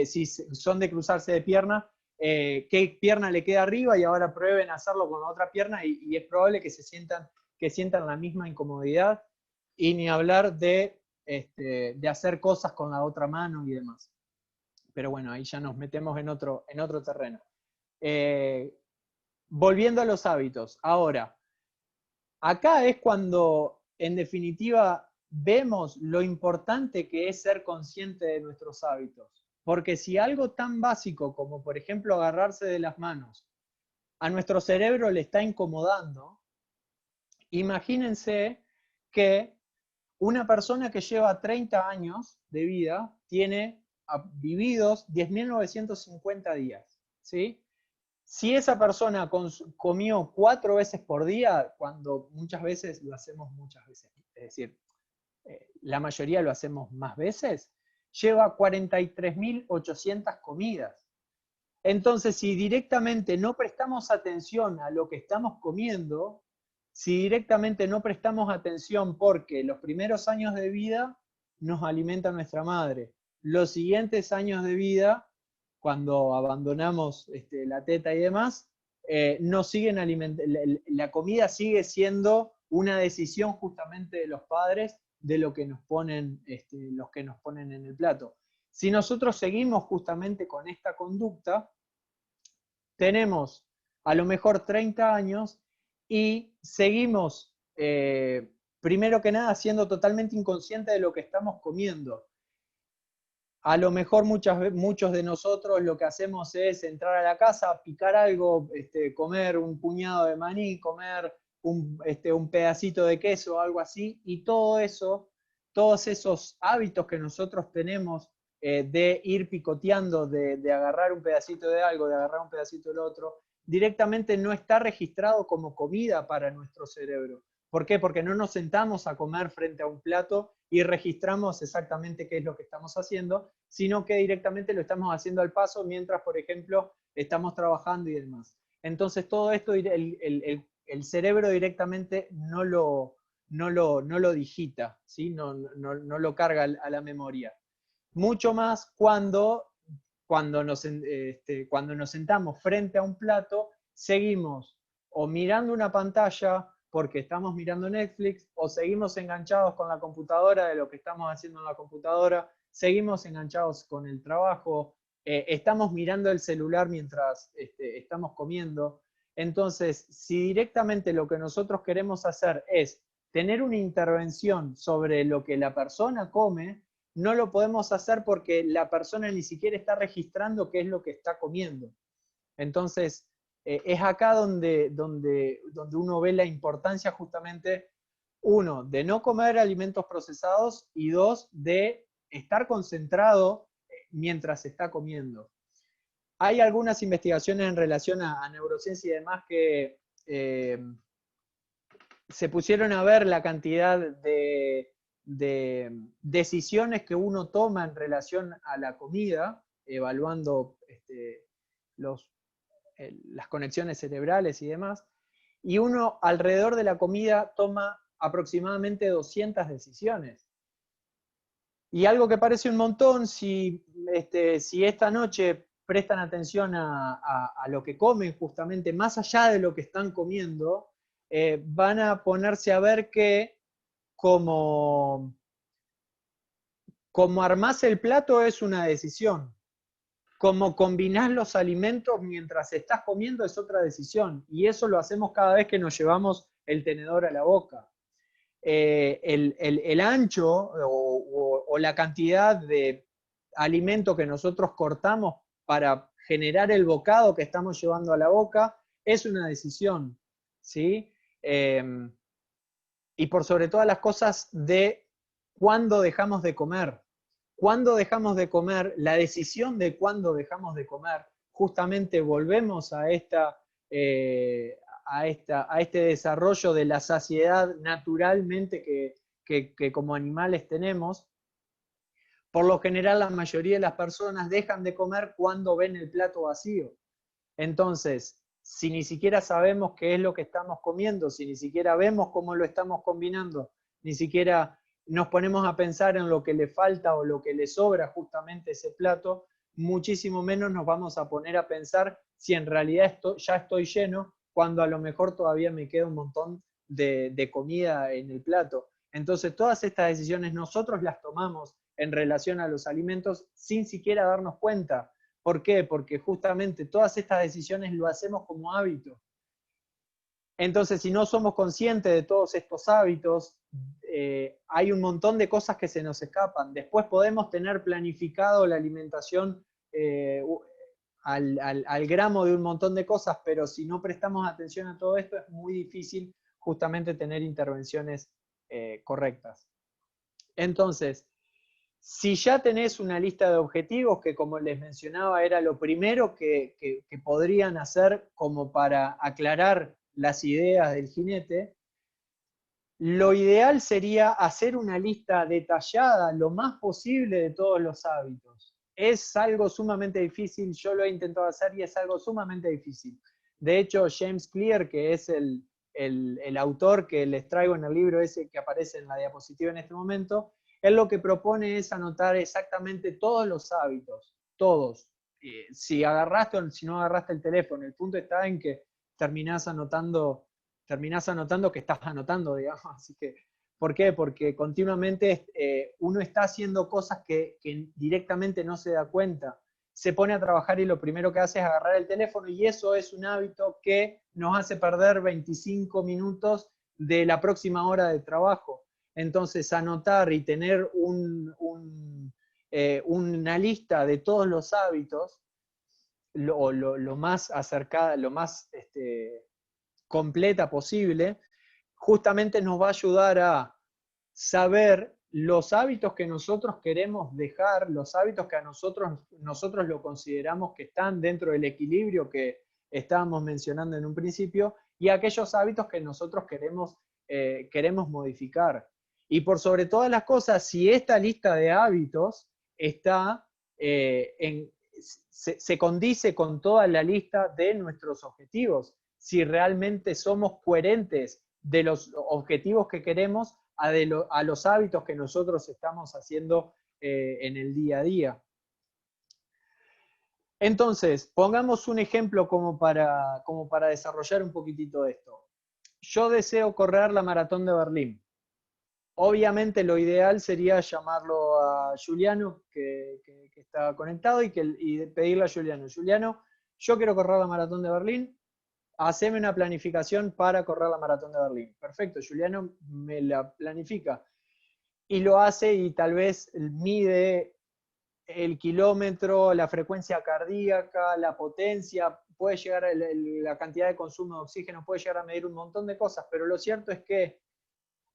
si son de cruzarse de pierna, qué pierna le queda arriba y ahora prueben hacerlo con la otra pierna y es probable que sientan la misma incomodidad y ni hablar de hacer cosas con la otra mano y demás. Pero bueno, ahí ya nos metemos en otro terreno. Volviendo a los hábitos. Ahora, acá es cuando, en definitiva, vemos lo importante que es ser consciente de nuestros hábitos. Porque si algo tan básico como, por ejemplo, agarrarse de las manos, a nuestro cerebro le está incomodando, imagínense que una persona que lleva 30 años de vida tiene vividos 10.950 días, ¿sí? Si esa persona comió 4 veces por día, cuando muchas veces lo hacemos muchas veces, es decir, la mayoría lo hacemos más veces, lleva 43.800 comidas. Entonces, si directamente no prestamos atención a lo que estamos comiendo, si directamente no prestamos atención porque los primeros años de vida nos alimenta nuestra madre, los siguientes años de vida, cuando abandonamos la teta y demás, nos siguen la comida sigue siendo una decisión justamente de los padres de lo que nos ponen, los que nos ponen en el plato. Si nosotros seguimos justamente con esta conducta, tenemos a lo mejor 30 años y seguimos, primero que nada, siendo totalmente inconscientes de lo que estamos comiendo. A lo mejor muchos de nosotros lo que hacemos es entrar a la casa, picar algo, comer un puñado de maní, comer un pedacito de queso o algo así, y todo eso, todos esos hábitos que nosotros tenemos de ir picoteando, de agarrar un pedacito de algo, de agarrar un pedacito del otro, directamente no está registrado como comida para nuestro cerebro. ¿Por qué? Porque no nos sentamos a comer frente a un plato y registramos exactamente qué es lo que estamos haciendo, sino que directamente lo estamos haciendo al paso mientras, por ejemplo, estamos trabajando y demás. Entonces, todo esto, el cerebro directamente no lo digita, ¿sí? No lo carga a la memoria. Mucho más cuando nos sentamos frente a un plato, seguimos o mirando una pantalla porque estamos mirando Netflix, o seguimos enganchados con la computadora de lo que estamos haciendo en la computadora, seguimos enganchados con el trabajo, estamos mirando el celular mientras estamos comiendo. Entonces, si directamente lo que nosotros queremos hacer es tener una intervención sobre lo que la persona come, no lo podemos hacer porque la persona ni siquiera está registrando qué es lo que está comiendo. Entonces, es acá donde uno ve la importancia justamente, uno, de no comer alimentos procesados, y dos, de estar concentrado mientras está comiendo. Hay algunas investigaciones en relación a neurociencia y demás que se pusieron a ver la cantidad de decisiones que uno toma en relación a la comida, evaluando las conexiones cerebrales y demás, y uno alrededor de la comida toma aproximadamente 200 decisiones. Y algo que parece un montón, si esta noche prestan atención a lo que comen, justamente más allá de lo que están comiendo, van a ponerse a ver que como armás el plato es una decisión. Como combinás los alimentos mientras estás comiendo es otra decisión. Y eso lo hacemos cada vez que nos llevamos el tenedor a la boca. El ancho o la cantidad de alimento que nosotros cortamos para generar el bocado que estamos llevando a la boca es una decisión, ¿sí? Y por sobre todas las cosas, de cuándo dejamos de comer. Cuándo dejamos de comer, la decisión de cuándo dejamos de comer, justamente volvemos a este desarrollo de la saciedad naturalmente que como animales tenemos. Por lo general, la mayoría de las personas dejan de comer cuando ven el plato vacío. Entonces, si ni siquiera sabemos qué es lo que estamos comiendo, si ni siquiera vemos cómo lo estamos combinando, ni siquiera nos ponemos a pensar en lo que le falta o lo que le sobra justamente ese plato, muchísimo menos nos vamos a poner a pensar si en realidad ya estoy lleno, cuando a lo mejor todavía me queda un montón de comida en el plato. Entonces, todas estas decisiones nosotros las tomamos en relación a los alimentos sin siquiera darnos cuenta. ¿Por qué? Porque justamente todas estas decisiones lo hacemos como hábito. Entonces, si no somos conscientes de todos estos hábitos, hay un montón de cosas que se nos escapan. Después podemos tener planificado la alimentación al gramo de un montón de cosas, pero si no prestamos atención a todo esto, es muy difícil justamente tener intervenciones correctas. Entonces, si ya tenés una lista de objetivos, que como les mencionaba era lo primero que podrían hacer como para aclarar las ideas del jinete, lo ideal sería hacer una lista detallada lo más posible de todos los hábitos. Es algo sumamente difícil, yo lo he intentado hacer y es algo sumamente difícil. De hecho, James Clear, que es el autor que les traigo en el libro ese que aparece en la diapositiva en este momento, él lo que propone es anotar exactamente todos los hábitos, todos. Si agarraste o si no agarraste el teléfono, el punto está en que terminás anotando que estás anotando, digamos. Así que, ¿por qué? Porque continuamente uno está haciendo cosas que directamente no se da cuenta. Se pone a trabajar y lo primero que hace es agarrar el teléfono, y eso es un hábito que nos hace perder 25 minutos de la próxima hora de trabajo. Entonces, anotar y tener una lista de todos los hábitos, lo más acercada, lo más completa posible, justamente nos va a ayudar a saber los hábitos que nosotros queremos dejar, los hábitos que a nosotros lo consideramos que están dentro del equilibrio que estábamos mencionando en un principio, y aquellos hábitos que nosotros queremos modificar. Y por sobre todas las cosas, si esta lista de hábitos está se condice con toda la lista de nuestros objetivos. si realmente somos coherentes de los objetivos que queremos a los hábitos que nosotros estamos haciendo en el día a día. Entonces, pongamos un ejemplo como para desarrollar un poquitito esto. Yo deseo correr la maratón de Berlín. Obviamente lo ideal sería llamarlo a Juliano, que está conectado, y pedirle a Juliano, Juliano, yo quiero correr la maratón de Berlín, haceme una planificación para correr la maratón de Berlín. Perfecto, Juliano me la planifica y lo hace y tal vez mide el kilómetro, la frecuencia cardíaca, la potencia, puede llegar a la cantidad de consumo de oxígeno, puede llegar a medir un montón de cosas, pero lo cierto es que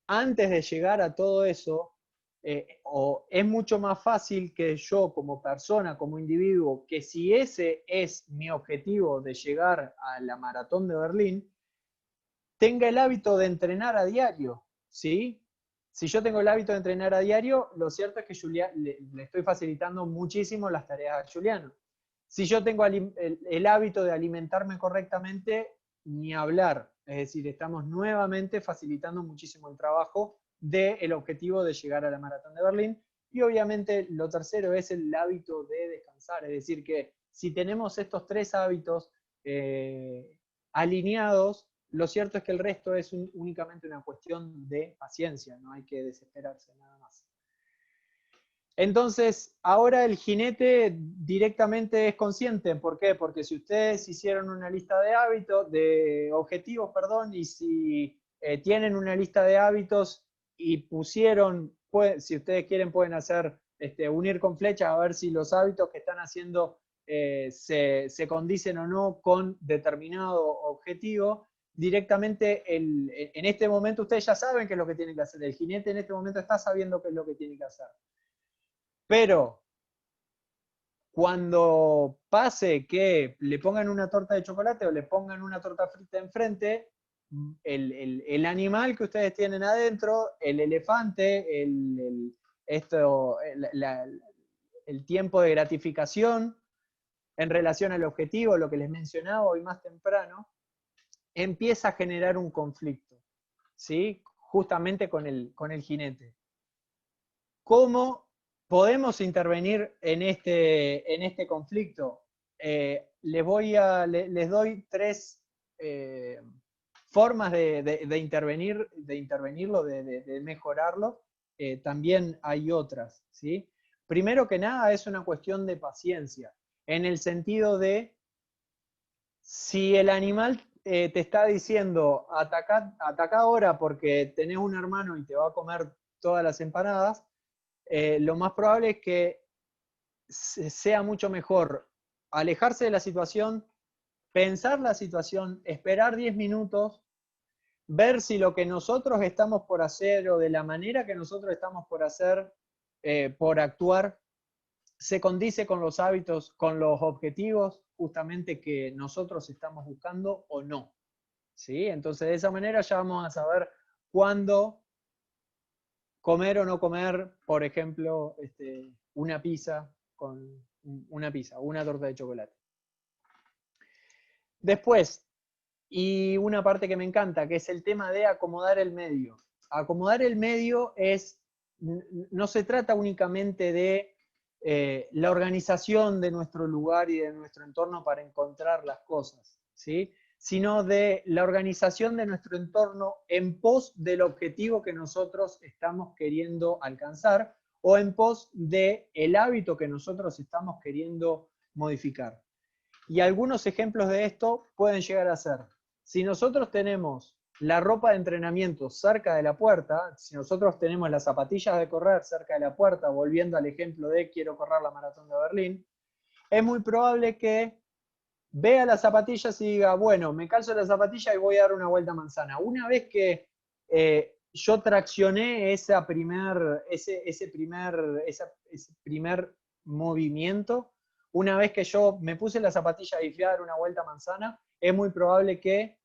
antes de llegar a todo eso, es mucho más fácil que yo como persona, como individuo, que si ese es mi objetivo de llegar a la maratón de Berlín, tenga el hábito de entrenar a diario, ¿sí? Si yo tengo el hábito de entrenar a diario, lo cierto es que le estoy facilitando muchísimo las tareas a Juliano. Si yo tengo el hábito de alimentarme correctamente, ni hablar. Es decir, estamos nuevamente facilitando muchísimo el trabajo del objetivo de llegar a la maratón de Berlín. Y obviamente lo tercero es el hábito de descansar. Es decir, que si tenemos estos tres hábitos alineados, lo cierto es que el resto es únicamente una cuestión de paciencia, no hay que desesperarse nada más. Entonces, ahora el jinete directamente es consciente. ¿Por qué? Porque si ustedes hicieron una lista de hábitos, de objetivos, perdón, y si tienen una lista de hábitos y pusieron, si ustedes quieren pueden hacer, unir con flecha a ver si los hábitos que están haciendo se condicen o no con determinado objetivo. Directamente, en este momento ustedes ya saben qué es lo que tienen que hacer. El jinete en este momento está sabiendo qué es lo que tiene que hacer. Pero cuando pase que le pongan una torta de chocolate o le pongan una torta frita enfrente, el animal que ustedes tienen adentro, el elefante, el tiempo de gratificación en relación al objetivo, lo que les mencionaba hoy más temprano, empieza a generar un conflicto, ¿sí? Justamente con el jinete. ¿Cómo podemos intervenir en este conflicto? Les doy tres formas de intervenirlo, de mejorarlo. También hay otras, ¿sí? Primero que nada es una cuestión de paciencia, en el sentido de si el animal te está diciendo ataca ahora porque tenés un hermano y te va a comer todas las empanadas, lo más probable es que sea mucho mejor alejarse de la situación, pensar la situación, esperar 10 minutos, ver si lo que nosotros estamos por hacer o de la manera que nosotros estamos por hacer, por actuar, se condice con los hábitos, con los objetivos justamente que nosotros estamos buscando o no. ¿Sí? Entonces de esa manera ya vamos a saber cuándo comer o no comer, por ejemplo, una pizza una torta de chocolate. Después, y una parte que me encanta, que es el tema de acomodar el medio. Acomodar el medio no se trata únicamente de la organización de nuestro lugar y de nuestro entorno para encontrar las cosas, ¿sí? Sino de la organización de nuestro entorno en pos del objetivo que nosotros estamos queriendo alcanzar o en pos del hábito que nosotros estamos queriendo modificar. Y algunos ejemplos de esto pueden llegar a ser, si nosotros tenemos la ropa de entrenamiento cerca de la puerta, si nosotros tenemos las zapatillas de correr cerca de la puerta, volviendo al ejemplo de quiero correr la maratón de Berlín, es muy probable que vea las zapatillas y diga, bueno, me calzo la zapatilla y voy a dar una vuelta a manzana. Una vez que yo traccioné ese primer movimiento, una vez que yo me puse la zapatilla y fui a dar una vuelta a manzana, es muy probable que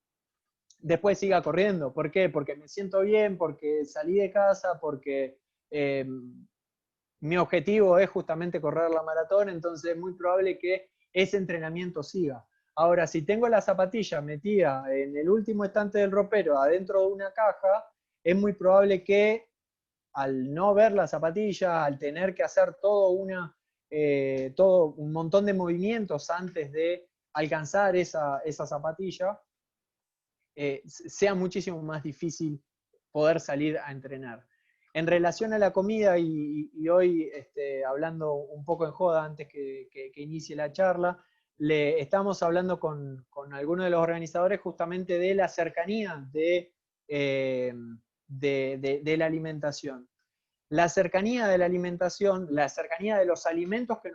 después siga corriendo. ¿Por qué? Porque me siento bien, porque salí de casa, porque mi objetivo es justamente correr la maratón, entonces es muy probable que ese entrenamiento siga. Ahora, si tengo la zapatilla metida en el último estante del ropero, adentro de una caja, es muy probable que al no ver la zapatilla, al tener que hacer todo un montón de movimientos antes de alcanzar esa zapatilla, sea muchísimo más difícil poder salir a entrenar. En relación a la comida, y hoy hablando un poco en joda antes que inicie la charla, le estamos hablando con algunos de los organizadores justamente de la cercanía de la alimentación. La cercanía de la alimentación, la cercanía de los alimentos que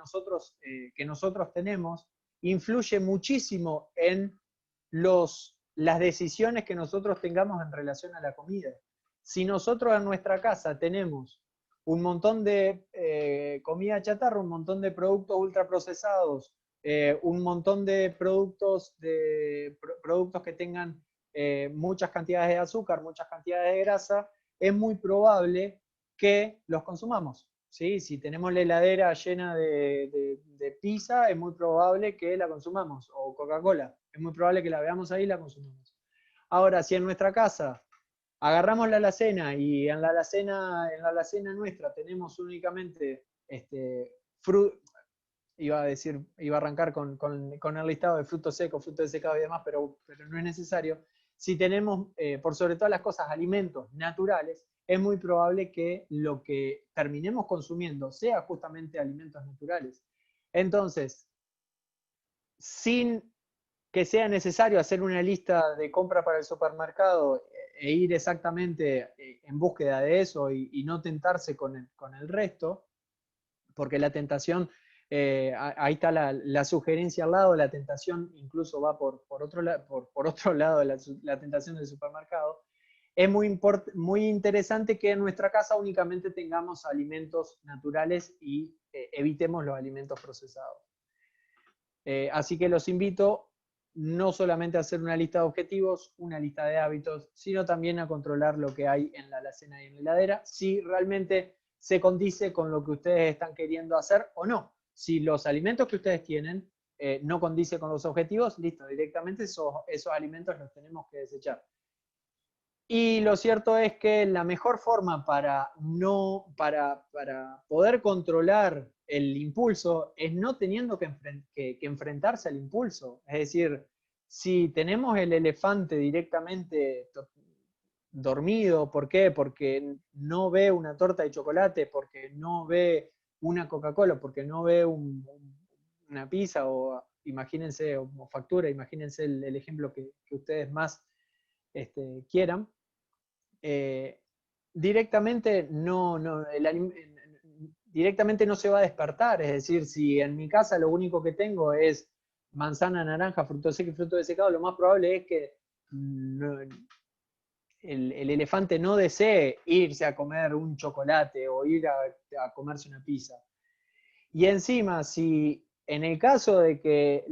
nosotros tenemos, influye muchísimo en las decisiones que nosotros tengamos en relación a la comida. Si nosotros en nuestra casa tenemos un montón de comida chatarra, un montón de productos ultraprocesados, un montón de productos que tengan muchas cantidades de azúcar, muchas cantidades de grasa, es muy probable que los consumamos. ¿Sí? Si tenemos la heladera llena de pizza, es muy probable que la consumamos, o Coca-Cola, es muy probable que la veamos ahí y la consumamos. Ahora, si en nuestra casa agarramos la alacena y en la alacena nuestra tenemos únicamente iba a arrancar con el listado de frutos secos, frutos desecados y demás, pero no es necesario. Si tenemos, por sobre todas las cosas, alimentos naturales, es muy probable que lo que terminemos consumiendo sea justamente alimentos naturales. Entonces, sin que sea necesario hacer una lista de compra para el supermercado e ir exactamente en búsqueda de eso y no tentarse con el resto, porque la tentación, ahí está la sugerencia al lado, la tentación incluso va por otro lado de la tentación del supermercado. Es muy interesante que en nuestra casa únicamente tengamos alimentos naturales y evitemos los alimentos procesados. Así que los invito no solamente a hacer una lista de objetivos, una lista de hábitos, sino también a controlar lo que hay en la alacena y en la heladera, si realmente se condice con lo que ustedes están queriendo hacer o no. Si los alimentos que ustedes tienen no condice con los objetivos, listo, directamente esos alimentos los tenemos que desechar. Y lo cierto es que la mejor forma para poder controlar el impulso es no teniendo que enfrentarse al impulso. Es decir, si tenemos el elefante directamente dormido, ¿por qué? Porque no ve una torta de chocolate, porque no ve una Coca-Cola, porque no ve una pizza, o imagínense, o factura, imagínense el ejemplo que ustedes más quieran. Directamente directamente no se va a despertar. Es decir, si en mi casa lo único que tengo es manzana, naranja, fruto seco y fruto desecado, lo más probable es que el elefante no desee irse a comer un chocolate o ir a comerse una pizza. Y encima, si en el caso de que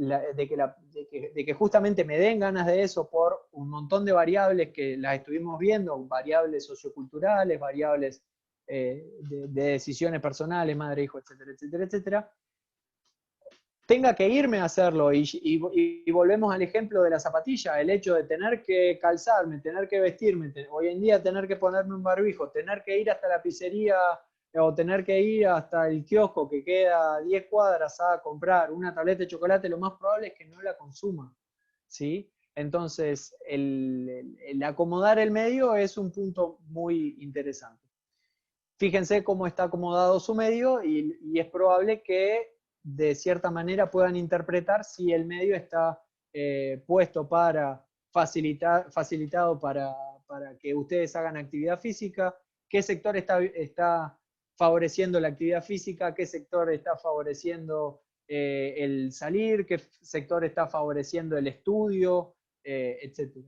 justamente me den ganas de eso por un montón de variables que las estuvimos viendo, variables socioculturales, variables de decisiones personales, madre, hijo, etcétera, etcétera, etcétera, tenga que irme a hacerlo, y volvemos al ejemplo de la zapatilla, el hecho de tener que calzarme, tener que vestirme, hoy en día tener que ponerme un barbijo, tener que ir hasta la pizzería o tener que ir hasta el kiosco que queda a 10 cuadras a comprar una tableta de chocolate, lo más probable es que no la consuma, ¿sí? Entonces, el acomodar el medio es un punto muy interesante. Fíjense cómo está acomodado su medio y es probable que de cierta manera puedan interpretar si el medio está puesto facilitado para que ustedes hagan actividad física, qué sector está favoreciendo la actividad física, qué sector está favoreciendo el salir, qué sector está favoreciendo el estudio, etc.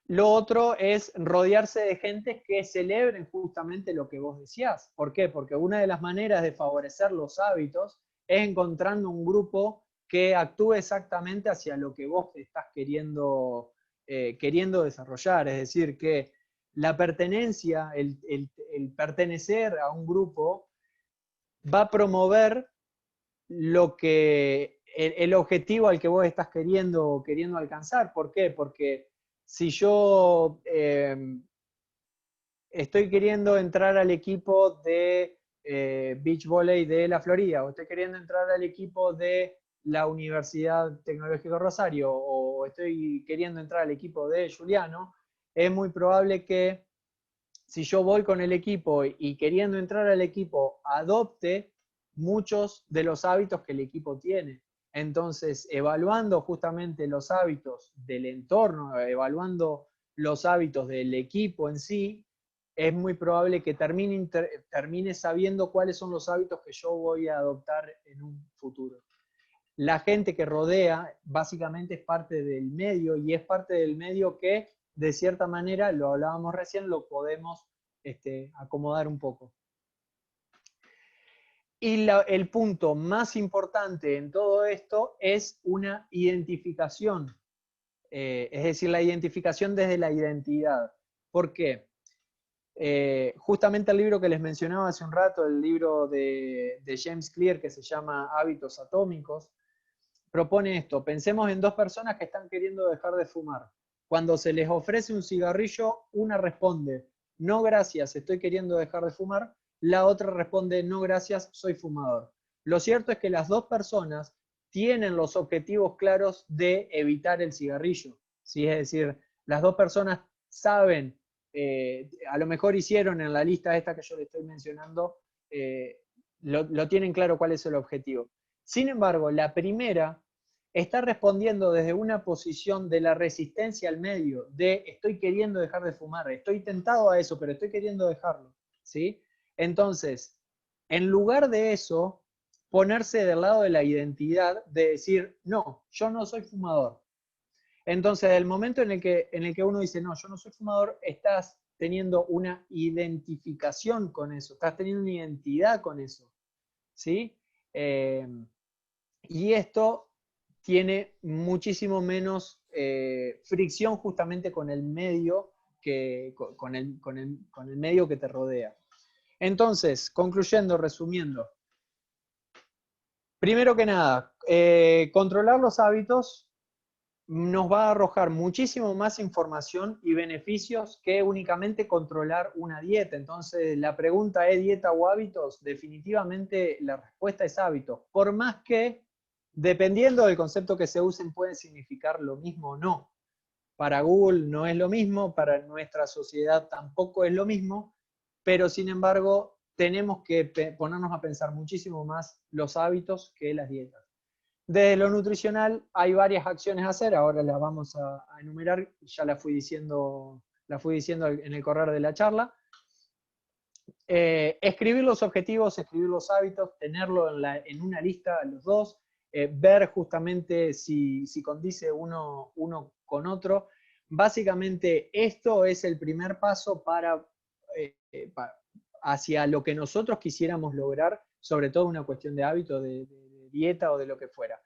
Lo otro es rodearse de gente que celebren justamente lo que vos decías. ¿Por qué? Porque una de las maneras de favorecer los hábitos es encontrando un grupo que actúe exactamente hacia lo que vos estás queriendo desarrollar. Es decir, que la pertenencia, el pertenecer a un grupo va a promover lo que el objetivo al que vos estás queriendo alcanzar. ¿Por qué? Porque si yo estoy queriendo entrar al equipo de beach volley de la Florida, o estoy queriendo entrar al equipo de la Universidad Tecnológica Rosario, o estoy queriendo entrar al equipo de Juliano, es muy probable que si yo voy con el equipo y queriendo entrar al equipo, adopte muchos de los hábitos que el equipo tiene. Entonces, evaluando justamente los hábitos del entorno, evaluando los hábitos del equipo en sí, es muy probable que termine sabiendo cuáles son los hábitos que yo voy a adoptar en un futuro. La gente que rodea básicamente es parte del medio, y es parte del medio que de cierta manera, lo hablábamos recién, lo podemos acomodar un poco. Y el punto más importante en todo esto es una identificación, es decir, la identificación desde la identidad. ¿Por qué? Justamente el libro que les mencionaba hace un rato, el libro de James Clear, que se llama Hábitos Atómicos, propone esto: pensemos en dos personas que están queriendo dejar de fumar. Cuando se les ofrece un cigarrillo, una responde, no gracias, estoy queriendo dejar de fumar. La otra responde, no gracias, soy fumador. Lo cierto es que las dos personas tienen los objetivos claros de evitar el cigarrillo, ¿sí? Es decir, las dos personas saben, a lo mejor hicieron en la lista esta que yo le estoy mencionando, lo tienen claro cuál es el objetivo. Sin embargo, la primera está respondiendo desde una posición de la resistencia al medio, de estoy queriendo dejar de fumar, estoy tentado a eso, pero estoy queriendo dejarlo, ¿sí? Entonces, en lugar de eso, ponerse del lado de la identidad, de decir, no, yo no soy fumador. Entonces, el momento en el que uno dice, no, yo no soy fumador, estás teniendo una identificación con eso, estás teniendo una identidad con eso, ¿sí? Y esto tiene muchísimo menos fricción justamente con el medio con el medio que te rodea. Entonces, concluyendo, resumiendo, primero que nada, controlar los hábitos nos va a arrojar muchísimo más información y beneficios que únicamente controlar una dieta. Entonces, la pregunta es dieta o hábitos. Definitivamente la respuesta es hábitos. Por más que, dependiendo del concepto que se usen, pueden significar lo mismo o no. Para Google no es lo mismo, para nuestra sociedad tampoco es lo mismo, pero sin embargo tenemos que ponernos a pensar muchísimo más los hábitos que las dietas. Desde lo nutricional hay varias acciones a hacer, ahora las vamos a enumerar, ya las fui diciendo en el correr de la charla. Escribir los objetivos, escribir los hábitos, tenerlo en una lista los dos, ver justamente si condice uno con otro. Básicamente esto es el primer paso hacia lo que nosotros quisiéramos lograr, sobre todo una cuestión de hábito, de dieta o de lo que fuera.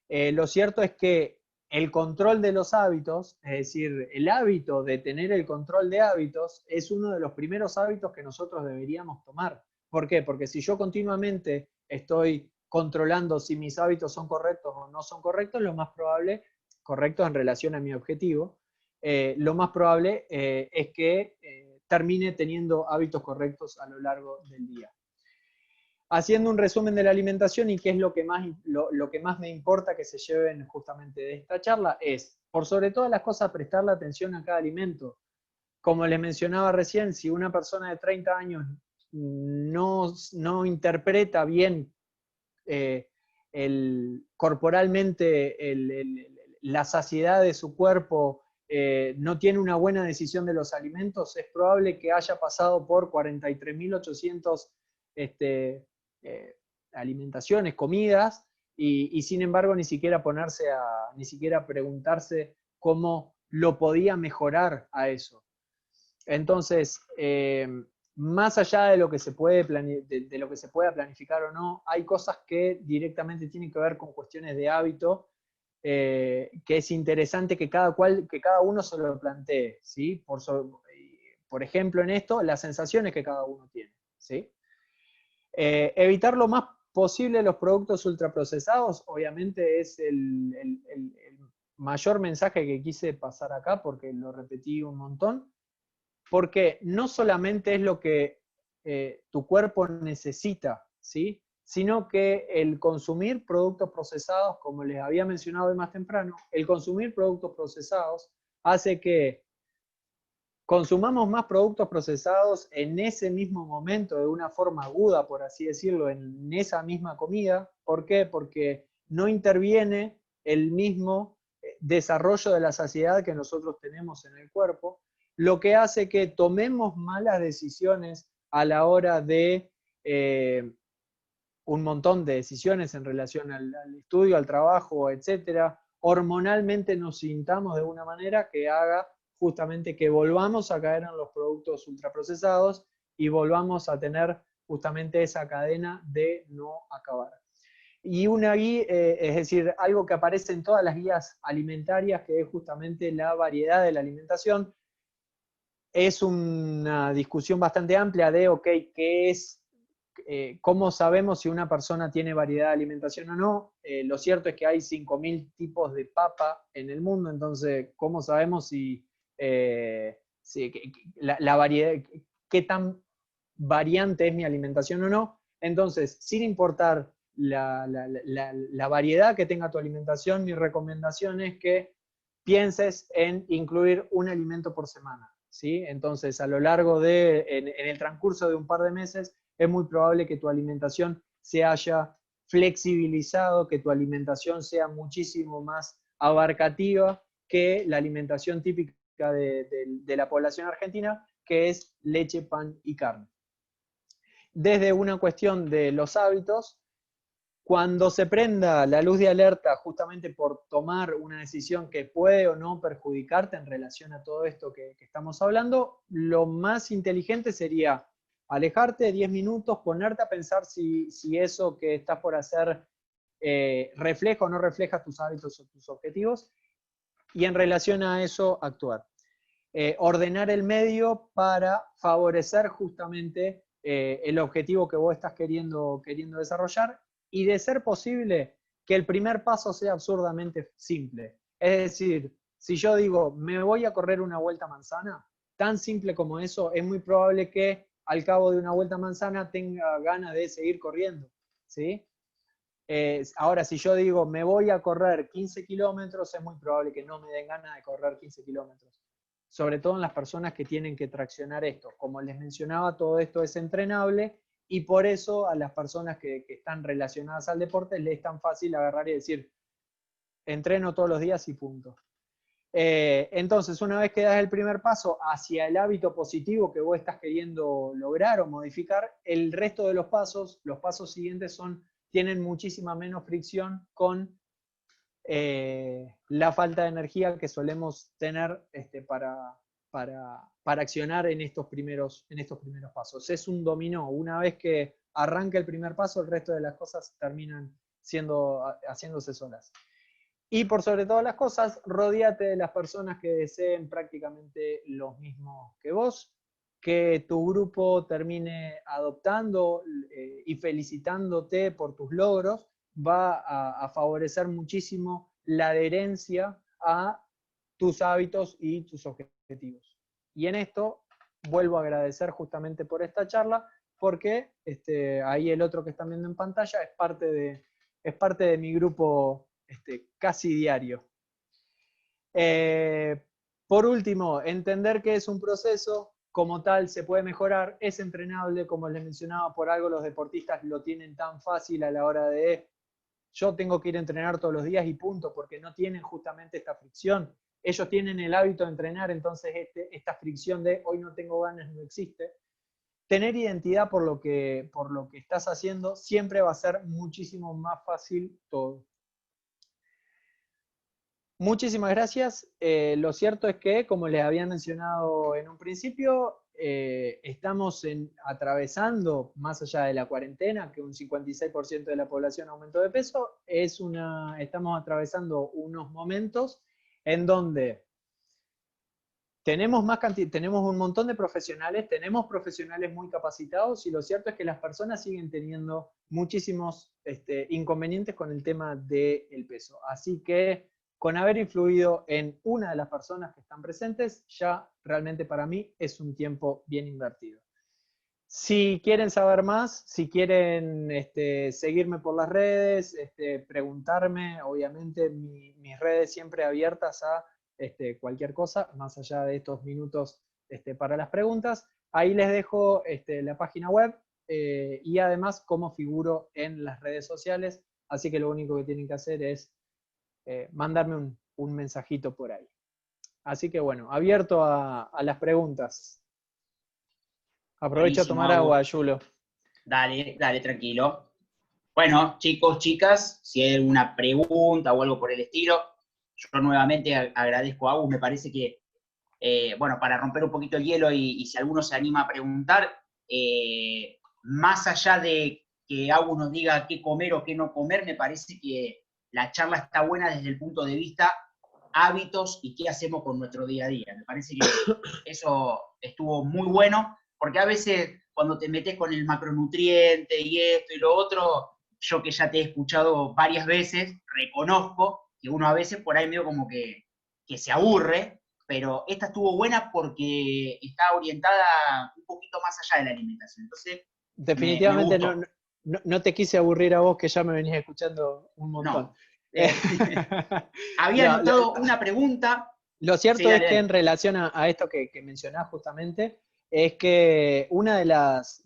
Lo cierto es que el control de los hábitos, es decir, el hábito de tener el control de hábitos, es uno de los primeros hábitos que nosotros deberíamos tomar. ¿Por qué? Porque si yo continuamente estoy controlando si mis hábitos son correctos o no son correctos, lo más probable, correctos en relación a mi objetivo, lo más probable es que termine teniendo hábitos correctos a lo largo del día. Haciendo un resumen de la alimentación y qué es lo que más me importa que se lleven justamente de esta charla es, por sobre todas las cosas, prestarle atención a cada alimento. Como les mencionaba recién, si una persona de 30 años no interpreta bien corporalmente la saciedad de su cuerpo, no tiene una buena decisión de los alimentos, es probable que haya pasado por 43.800 alimentaciones, comidas, y sin embargo ni siquiera preguntarse cómo lo podía mejorar a eso. Entonces, más allá de lo que se puede de lo que se pueda planificar o no, hay cosas que directamente tienen que ver con cuestiones de hábito, que es interesante que cada uno se lo plantee, ¿sí? Por ejemplo, en esto, las sensaciones que cada uno tiene, ¿sí? Evitar lo más posible los productos ultraprocesados, obviamente es el mayor mensaje que quise pasar acá, porque lo repetí un montón, porque no solamente es lo que tu cuerpo necesita, ¿sí? Sino que el consumir productos procesados, como les había mencionado hoy más temprano, el consumir productos procesados hace que consumamos más productos procesados en ese mismo momento, de una forma aguda, por así decirlo, en esa misma comida. ¿Por qué? Porque no interviene el mismo desarrollo de la saciedad que nosotros tenemos en el cuerpo, lo que hace que tomemos malas decisiones a la hora de un montón de decisiones en relación al estudio, al trabajo, etcétera. Hormonalmente nos sintamos de una manera que haga justamente que volvamos a caer en los productos ultraprocesados y volvamos a tener justamente esa cadena de no acabar. Y una guía, es decir, algo que aparece en todas las guías alimentarias, que es justamente la variedad de la alimentación. Es una discusión bastante amplia de, ok, ¿qué es? ¿Cómo sabemos si una persona tiene variedad de alimentación o no? Lo cierto es que hay 5.000 tipos de papa en el mundo, entonces, ¿cómo sabemos si la variedad, qué tan variante es mi alimentación o no? Entonces, sin importar la variedad que tenga tu alimentación, mi recomendación es que pienses en incluir un alimento por semana, ¿sí? Entonces, a lo largo en el transcurso de un par de meses, es muy probable que tu alimentación se haya flexibilizado, que tu alimentación sea muchísimo más abarcativa que la alimentación típica de la población argentina, que es leche, pan y carne. Desde una cuestión de los hábitos, cuando se prenda la luz de alerta justamente por tomar una decisión que puede o no perjudicarte en relación a todo esto que estamos hablando, lo más inteligente sería alejarte 10 minutos, ponerte a pensar si eso que estás por hacer refleja o no refleja tus hábitos o tus objetivos, y en relación a eso actuar. Ordenar el medio para favorecer justamente el objetivo que vos estás queriendo desarrollar, y de ser posible que el primer paso sea absurdamente simple. Es decir, si yo digo, me voy a correr una vuelta a manzana, tan simple como eso, es muy probable que al cabo de una vuelta a manzana tenga ganas de seguir corriendo, ¿sí? Ahora, si yo digo, me voy a correr 15 kilómetros, es muy probable que no me den ganas de correr 15 kilómetros. Sobre todo en las personas que tienen que traccionar esto. Como les mencionaba, todo esto es entrenable, y por eso a las personas que están relacionadas al deporte les es tan fácil agarrar y decir, entreno todos los días y punto. Entonces, una vez que das el primer paso hacia el hábito positivo que vos estás queriendo lograr o modificar, el resto de los pasos siguientes tienen muchísima menos fricción con la falta de energía que solemos tener para accionar en estos primeros pasos. Es un dominó. Una vez que arranca el primer paso, el resto de las cosas terminan haciéndose solas. Y por sobre todas las cosas, rodéate de las personas que deseen prácticamente lo mismo que vos, que tu grupo termine adoptando y felicitándote por tus logros, va a favorecer muchísimo la adherencia a tus hábitos y tus objetivos. Y en esto vuelvo a agradecer justamente por esta charla, porque ahí el otro que están viendo en pantalla es parte de mi grupo casi diario. Por último, entender que es un proceso, como tal se puede mejorar, es entrenable, como les mencionaba, por algo los deportistas lo tienen tan fácil a la hora de yo tengo que ir a entrenar todos los días y punto, porque no tienen justamente esta fricción. Ellos tienen el hábito de entrenar, entonces esta fricción de hoy no tengo ganas no existe. Tener identidad por lo que estás haciendo siempre va a ser muchísimo más fácil todo. Muchísimas gracias. Lo cierto es que, como les había mencionado en un principio, estamos atravesando, más allá de la cuarentena, que un 56% de la población aumentó de peso, estamos atravesando unos momentos en donde tenemos un montón de profesionales, tenemos profesionales muy capacitados y lo cierto es que las personas siguen teniendo muchísimos inconvenientes con el tema del peso. Así que con haber influido en una de las personas que están presentes, ya realmente para mí es un tiempo bien invertido. Si quieren saber más, si quieren seguirme por las redes, preguntarme, obviamente mis redes siempre abiertas a cualquier cosa, más allá de estos minutos para las preguntas. Ahí les dejo la página web y además cómo figuro en las redes sociales, así que lo único que tienen que hacer es mandarme un mensajito por ahí. Así que bueno, abierto a las preguntas. Aprovecha a
Buenísimo,
tomar agua,
Agus.
Yulo.
Dale, dale, tranquilo. Bueno, chicos, chicas, si hay alguna pregunta o algo por el estilo, yo nuevamente agradezco a Agus. Me parece que, bueno, para romper un poquito el hielo y si alguno se anima a preguntar, más allá de que Agus nos diga qué comer o qué no comer, me parece que la charla está buena desde el punto de vista hábitos y qué hacemos con nuestro día a día. Me parece que eso estuvo muy bueno, porque a veces cuando te metes con el macronutriente y esto y lo otro, yo que ya te he escuchado varias veces, reconozco que uno a veces por ahí medio como que se aburre, pero esta estuvo buena porque está orientada un poquito más allá de la alimentación. Entonces, me
Definitivamente
gustó.
no te quise aburrir a vos, que ya me venías escuchando un montón.
No. Había
No,
anotado una pregunta.
lo
Sí,
cierto es
dale,
que en
dale.
relación a esto que mencionás justamente, es que una de las,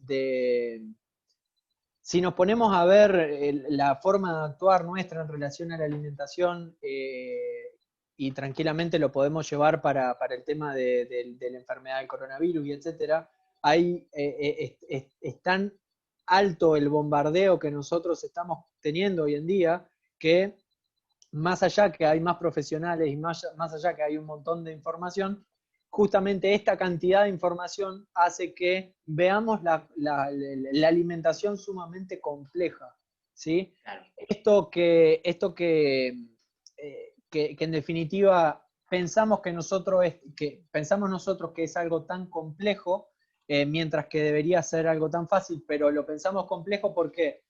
si nos ponemos a ver la forma de actuar nuestra en relación a la alimentación, y tranquilamente lo podemos llevar para el tema de la enfermedad del coronavirus y etcétera, es tan alto el bombardeo que nosotros estamos teniendo hoy en día que más allá que hay más profesionales y más allá que hay un montón de información, justamente esta cantidad de información hace que veamos la alimentación sumamente compleja, ¿sí?
Claro.
Que en definitiva pensamos nosotros que es algo tan complejo, mientras que debería ser algo tan fácil, pero lo pensamos complejo porque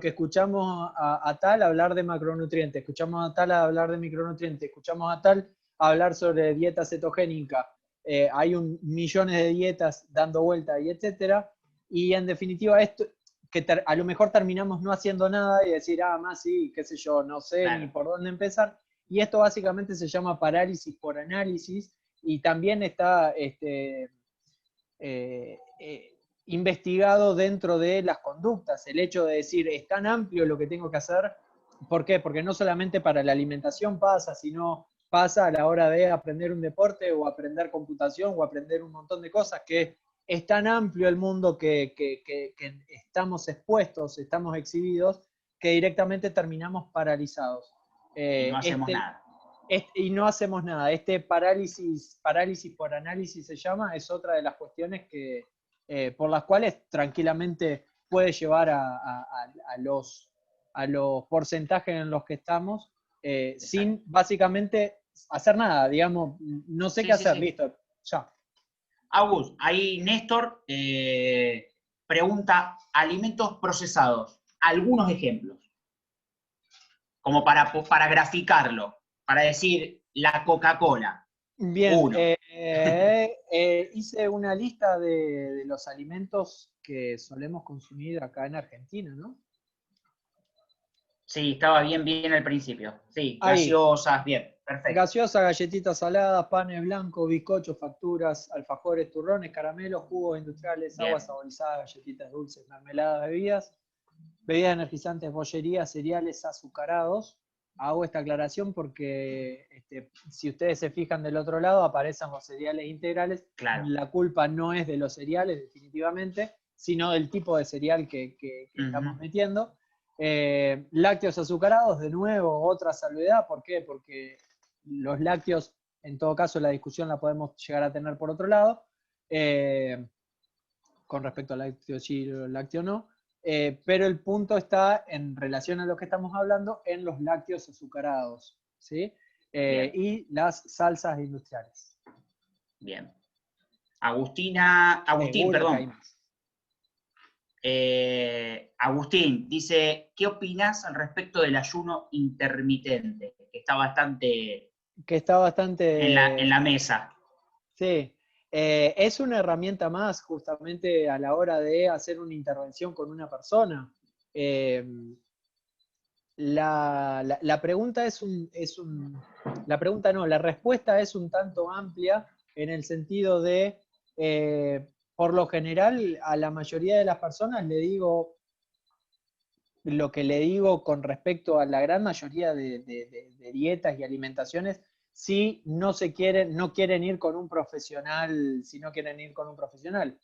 escuchamos a tal hablar de macronutrientes, escuchamos a tal hablar de micronutrientes, escuchamos a tal hablar sobre dieta cetogénica, hay millones de dietas dando vuelta y etcétera, y en definitiva esto, a lo mejor terminamos no haciendo nada y decir, más sí, qué sé yo, no sé ni
Claro.
por dónde empezar, y esto básicamente se llama parálisis por análisis, y también está eh, eh, investigado dentro de las conductas. El hecho de decir, es tan amplio lo que tengo que hacer. ¿Por qué? Porque no solamente para la alimentación pasa, sino pasa a la hora de aprender un deporte o aprender computación o aprender un montón de cosas, que es tan amplio el mundo que estamos expuestos, estamos exhibidos, que directamente terminamos paralizados.
Y no hacemos nada.
Y no hacemos nada. Parálisis por análisis se llama, es otra de las cuestiones por las cuales tranquilamente puede llevar a los porcentajes en los que estamos, sin básicamente hacer nada, digamos, no sé qué
Sí, sí,
hacer,
sí.
listo, ya.
Agus, ahí Néstor pregunta alimentos procesados. Algunos ejemplos, como para graficarlo, para decir la Coca-Cola.
Bien,
Uno.
hice una lista de los alimentos que solemos consumir acá en Argentina, ¿no?
Sí, estaba bien al principio. Sí,
Ahí,
gaseosas, bien, perfecto.
gaseosa, galletitas saladas, panes blancos, bizcochos, facturas, alfajores, turrones, caramelos, jugos industriales, aguas
Bien,
saborizadas, galletitas dulces, mermeladas, bebidas energizantes, bollerías, cereales azucarados. Hago esta aclaración porque si ustedes se fijan del otro lado aparecen los cereales integrales.
claro.
La culpa no es de los cereales, definitivamente, sino del tipo de cereal que estamos metiendo. Lácteos azucarados, de nuevo, otra salvedad. ¿Por qué? Porque los lácteos, en todo caso, la discusión la podemos llegar a tener por otro lado, con respecto al lácteo sí o lácteo no. Pero el punto está, en relación a lo que estamos hablando, en los lácteos azucarados, ¿sí? Y las salsas industriales.
Bien. Agustín,
Seguro que hay
perdón.
más.
Agustín dice, ¿qué opinas al respecto del ayuno intermitente? Que está bastante
Que está
en
bastante...
la mesa.
Sí, es una herramienta más justamente a la hora de hacer una intervención con una persona. Eh, la pregunta la pregunta no, la respuesta es un tanto amplia en el sentido de, por lo general, a la mayoría de las personas le digo lo que le digo con respecto a la gran mayoría de dietas y alimentaciones, si no quieren ir con un profesional, si no quieren ir con un profesional.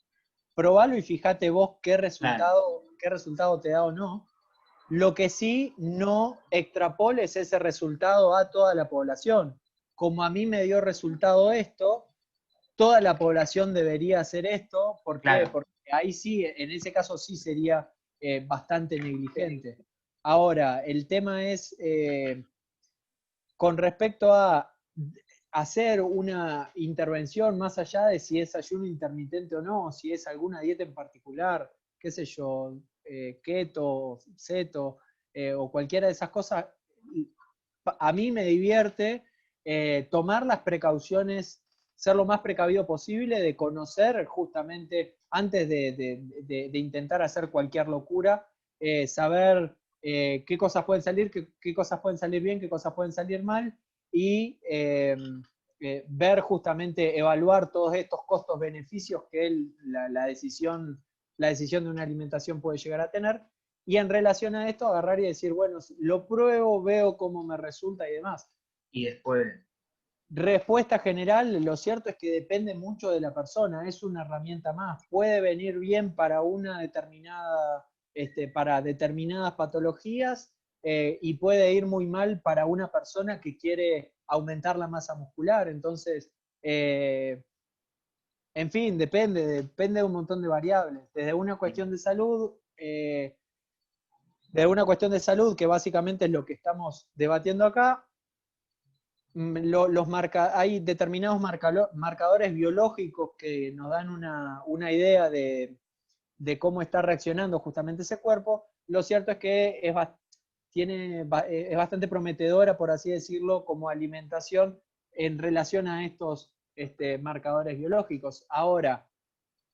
Probalo y fíjate vos
Claro,
qué resultado te da o no. Lo que sí, no extrapoles ese resultado a toda la población. Como a mí me dio resultado esto, toda la población debería hacer esto. ¿Por qué?
claro.
Porque ahí sí, en ese caso sí sería bastante negligente. Ahora, el tema es con respecto a hacer una intervención más allá de si es ayuno intermitente o no, si es alguna dieta en particular, qué sé yo, keto, ceto, o cualquiera de esas cosas, a mí me divierte tomar las precauciones, ser lo más precavido posible, de conocer justamente antes de intentar hacer cualquier locura, saber qué cosas pueden salir, qué cosas pueden salir bien, qué cosas pueden salir mal, y ver justamente, evaluar todos estos costos-beneficios que la decisión de una alimentación puede llegar a tener, y en relación a esto agarrar y decir, bueno, lo pruebo, veo cómo me resulta y demás.
Y después,
Respuesta general, lo cierto es que depende mucho de la persona, es una herramienta más, puede venir bien para una determinada, para determinadas patologías, y puede ir muy mal para una persona que quiere aumentar la masa muscular. Entonces, en fin, depende de un montón de variables, desde una cuestión de salud, que básicamente es lo que estamos debatiendo acá. Hay determinados marcadores biológicos que nos dan una idea de cómo está reaccionando justamente ese cuerpo. Lo cierto es que es bastante prometedora, por así decirlo, como alimentación en relación a estos marcadores biológicos. Ahora,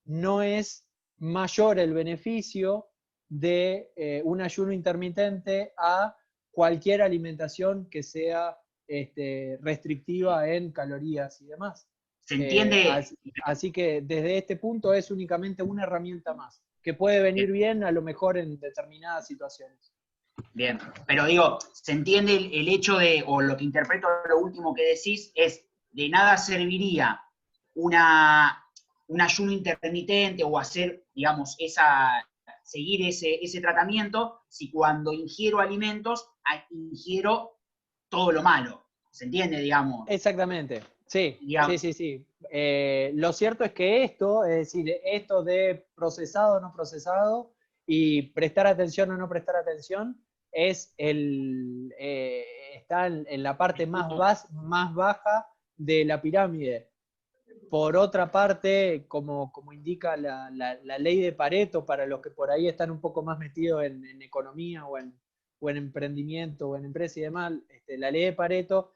no es mayor el beneficio de un ayuno intermitente a cualquier alimentación que sea restrictiva en calorías y demás.
¿se entiende?
Así que desde este punto es únicamente una herramienta más, que puede venir bien a lo mejor en determinadas situaciones.
Bien, pero digo, ¿se entiende el hecho de, o lo que interpreto lo último que decís, es de nada serviría un ayuno intermitente o hacer, digamos, seguir ese tratamiento si cuando ingiero alimentos ingiero todo lo malo? ¿Se entiende, digamos?
Exactamente, sí, sí,
Digamos,
sí, sí. Lo cierto es que es decir, esto de procesado o no procesado y prestar atención o no prestar atención, está en la parte más baja de la pirámide. Por otra parte, como indica la ley de Pareto, para los que por ahí están un poco más metidos en economía o en emprendimiento o en empresa y demás, la ley de Pareto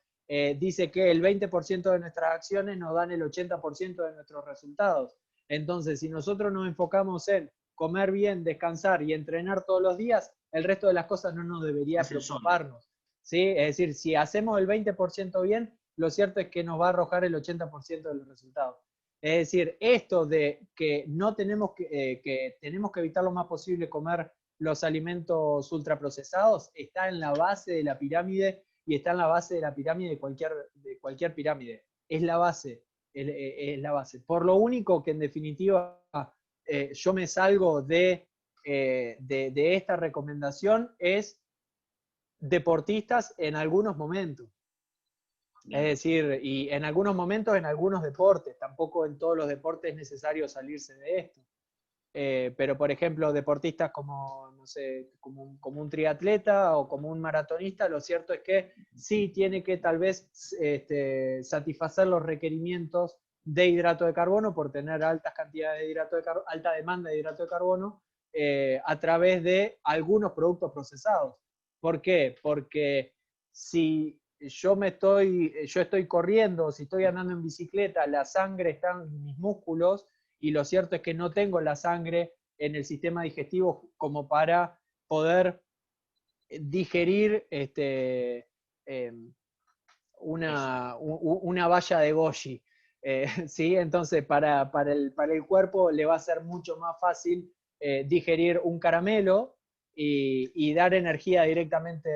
dice que el 20% de nuestras acciones nos dan el 80% de nuestros resultados. Entonces, si nosotros nos enfocamos en comer bien, descansar y entrenar todos los días, el resto de las cosas no nos debería
es el solo.
preocuparnos, ¿sí? Es decir, si hacemos el 20% bien, lo cierto es que nos va a arrojar el 80% de los resultados. Es decir, esto de que no tenemos que tenemos que evitar lo más posible comer los alimentos ultraprocesados, está en la base de la pirámide, y está en la base de la pirámide de cualquier pirámide. Es la base, es la base. Por lo único que en definitiva yo me salgo de esta recomendación es deportistas en algunos momentos. Es decir, y en algunos momentos en algunos deportes, tampoco en todos los deportes es necesario salirse de esto. Pero por ejemplo, deportistas como, no sé, como un triatleta o como un maratonista, lo cierto es que sí tiene que tal vez satisfacer los requerimientos de hidrato de carbono por tener altas cantidades de alta demanda de hidrato de carbono a través de algunos productos procesados. ¿Por qué? Porque si yo estoy corriendo, si estoy andando en bicicleta, la sangre está en mis músculos y lo cierto es que no tengo la sangre en el sistema digestivo como para poder digerir una valla de goji. ¿Sí? Entonces, para el cuerpo le va a ser mucho más fácil digerir un caramelo y dar energía directamente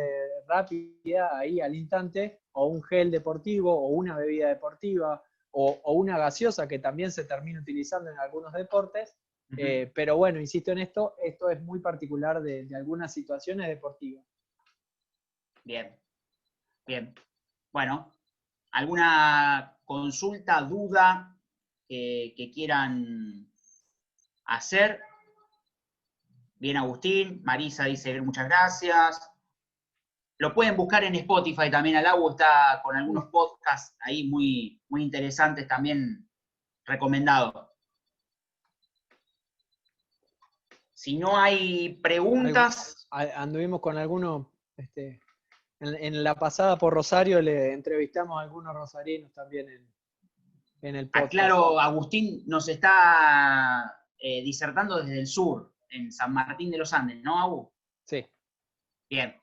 rápida ahí al instante, o un gel deportivo, o una bebida deportiva, o una gaseosa que también se termina utilizando en algunos deportes. Pero bueno, insisto en esto es muy particular de algunas situaciones deportivas.
Bien, bien. Bueno, ¿alguna consulta, duda que quieran hacer? Bien, Agustín. Marisa dice muchas gracias. Lo pueden buscar en Spotify también. Alau está con algunos podcasts ahí muy, muy interesantes también recomendados. Si no hay preguntas...
Anduvimos con algunos, en la pasada por Rosario le entrevistamos a algunos rosarinos también en el podcast.
Claro, Agustín nos está disertando desde el sur, en San Martín de los Andes, ¿no, Agu?
Sí.
Bien.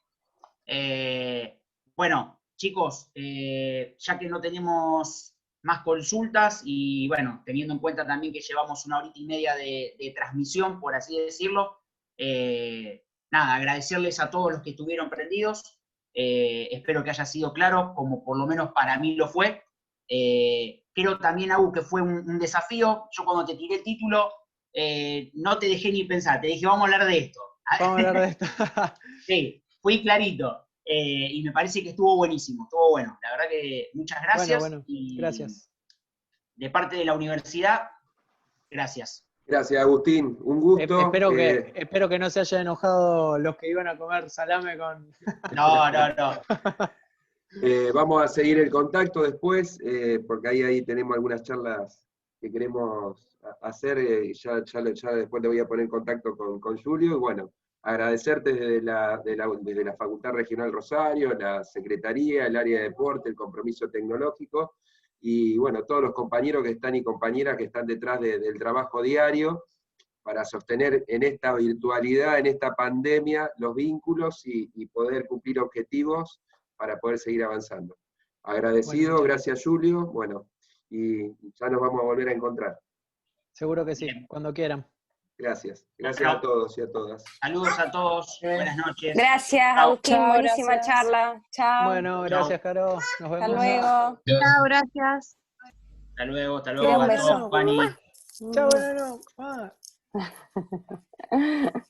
Bueno, chicos, ya que no tenemos más consultas y bueno, teniendo en cuenta también que llevamos 1 horita y media de transmisión, por así decirlo, nada, agradecerles a todos los que estuvieron prendidos. Espero que haya sido claro, como por lo menos para mí lo fue. Creo también, Agu, que fue un desafío. Yo cuando te tiré el título, no te dejé ni pensar, te dije, vamos a hablar de esto.
Vamos a hablar de esto.
Sí, fui clarito. Y me parece que estuvo buenísimo, estuvo bueno. La verdad que muchas gracias.
Bueno, gracias.
De parte de la universidad, gracias.
Gracias, Agustín. Un gusto.
Espero que no se hayan enojado los que iban a comer salame con...
No.
Vamos a seguir el contacto después, porque ahí tenemos algunas charlas que queremos hacer. Ya después le voy a poner en contacto con Julio. Y bueno, agradecerte desde la Facultad Regional Rosario, la Secretaría, el área de deporte, el compromiso tecnológico, y bueno, todos los compañeros que están y compañeras que están detrás del trabajo diario para sostener en esta virtualidad, en esta pandemia, los vínculos y poder cumplir objetivos para poder seguir avanzando. Agradecido, bueno, gracias Julio, bueno, y ya nos vamos a volver a encontrar.
Seguro que sí, cuando quieran.
Gracias a todos y a todas.
Saludos a todos, buenas noches.
Gracias, Agustín, buenísima charla. Chao.
Bueno, gracias, Caro. Nos vemos.
Hasta luego.
Chao, gracias.
Hasta luego a
Un beso.
todos, Fanny.
Chao, bueno.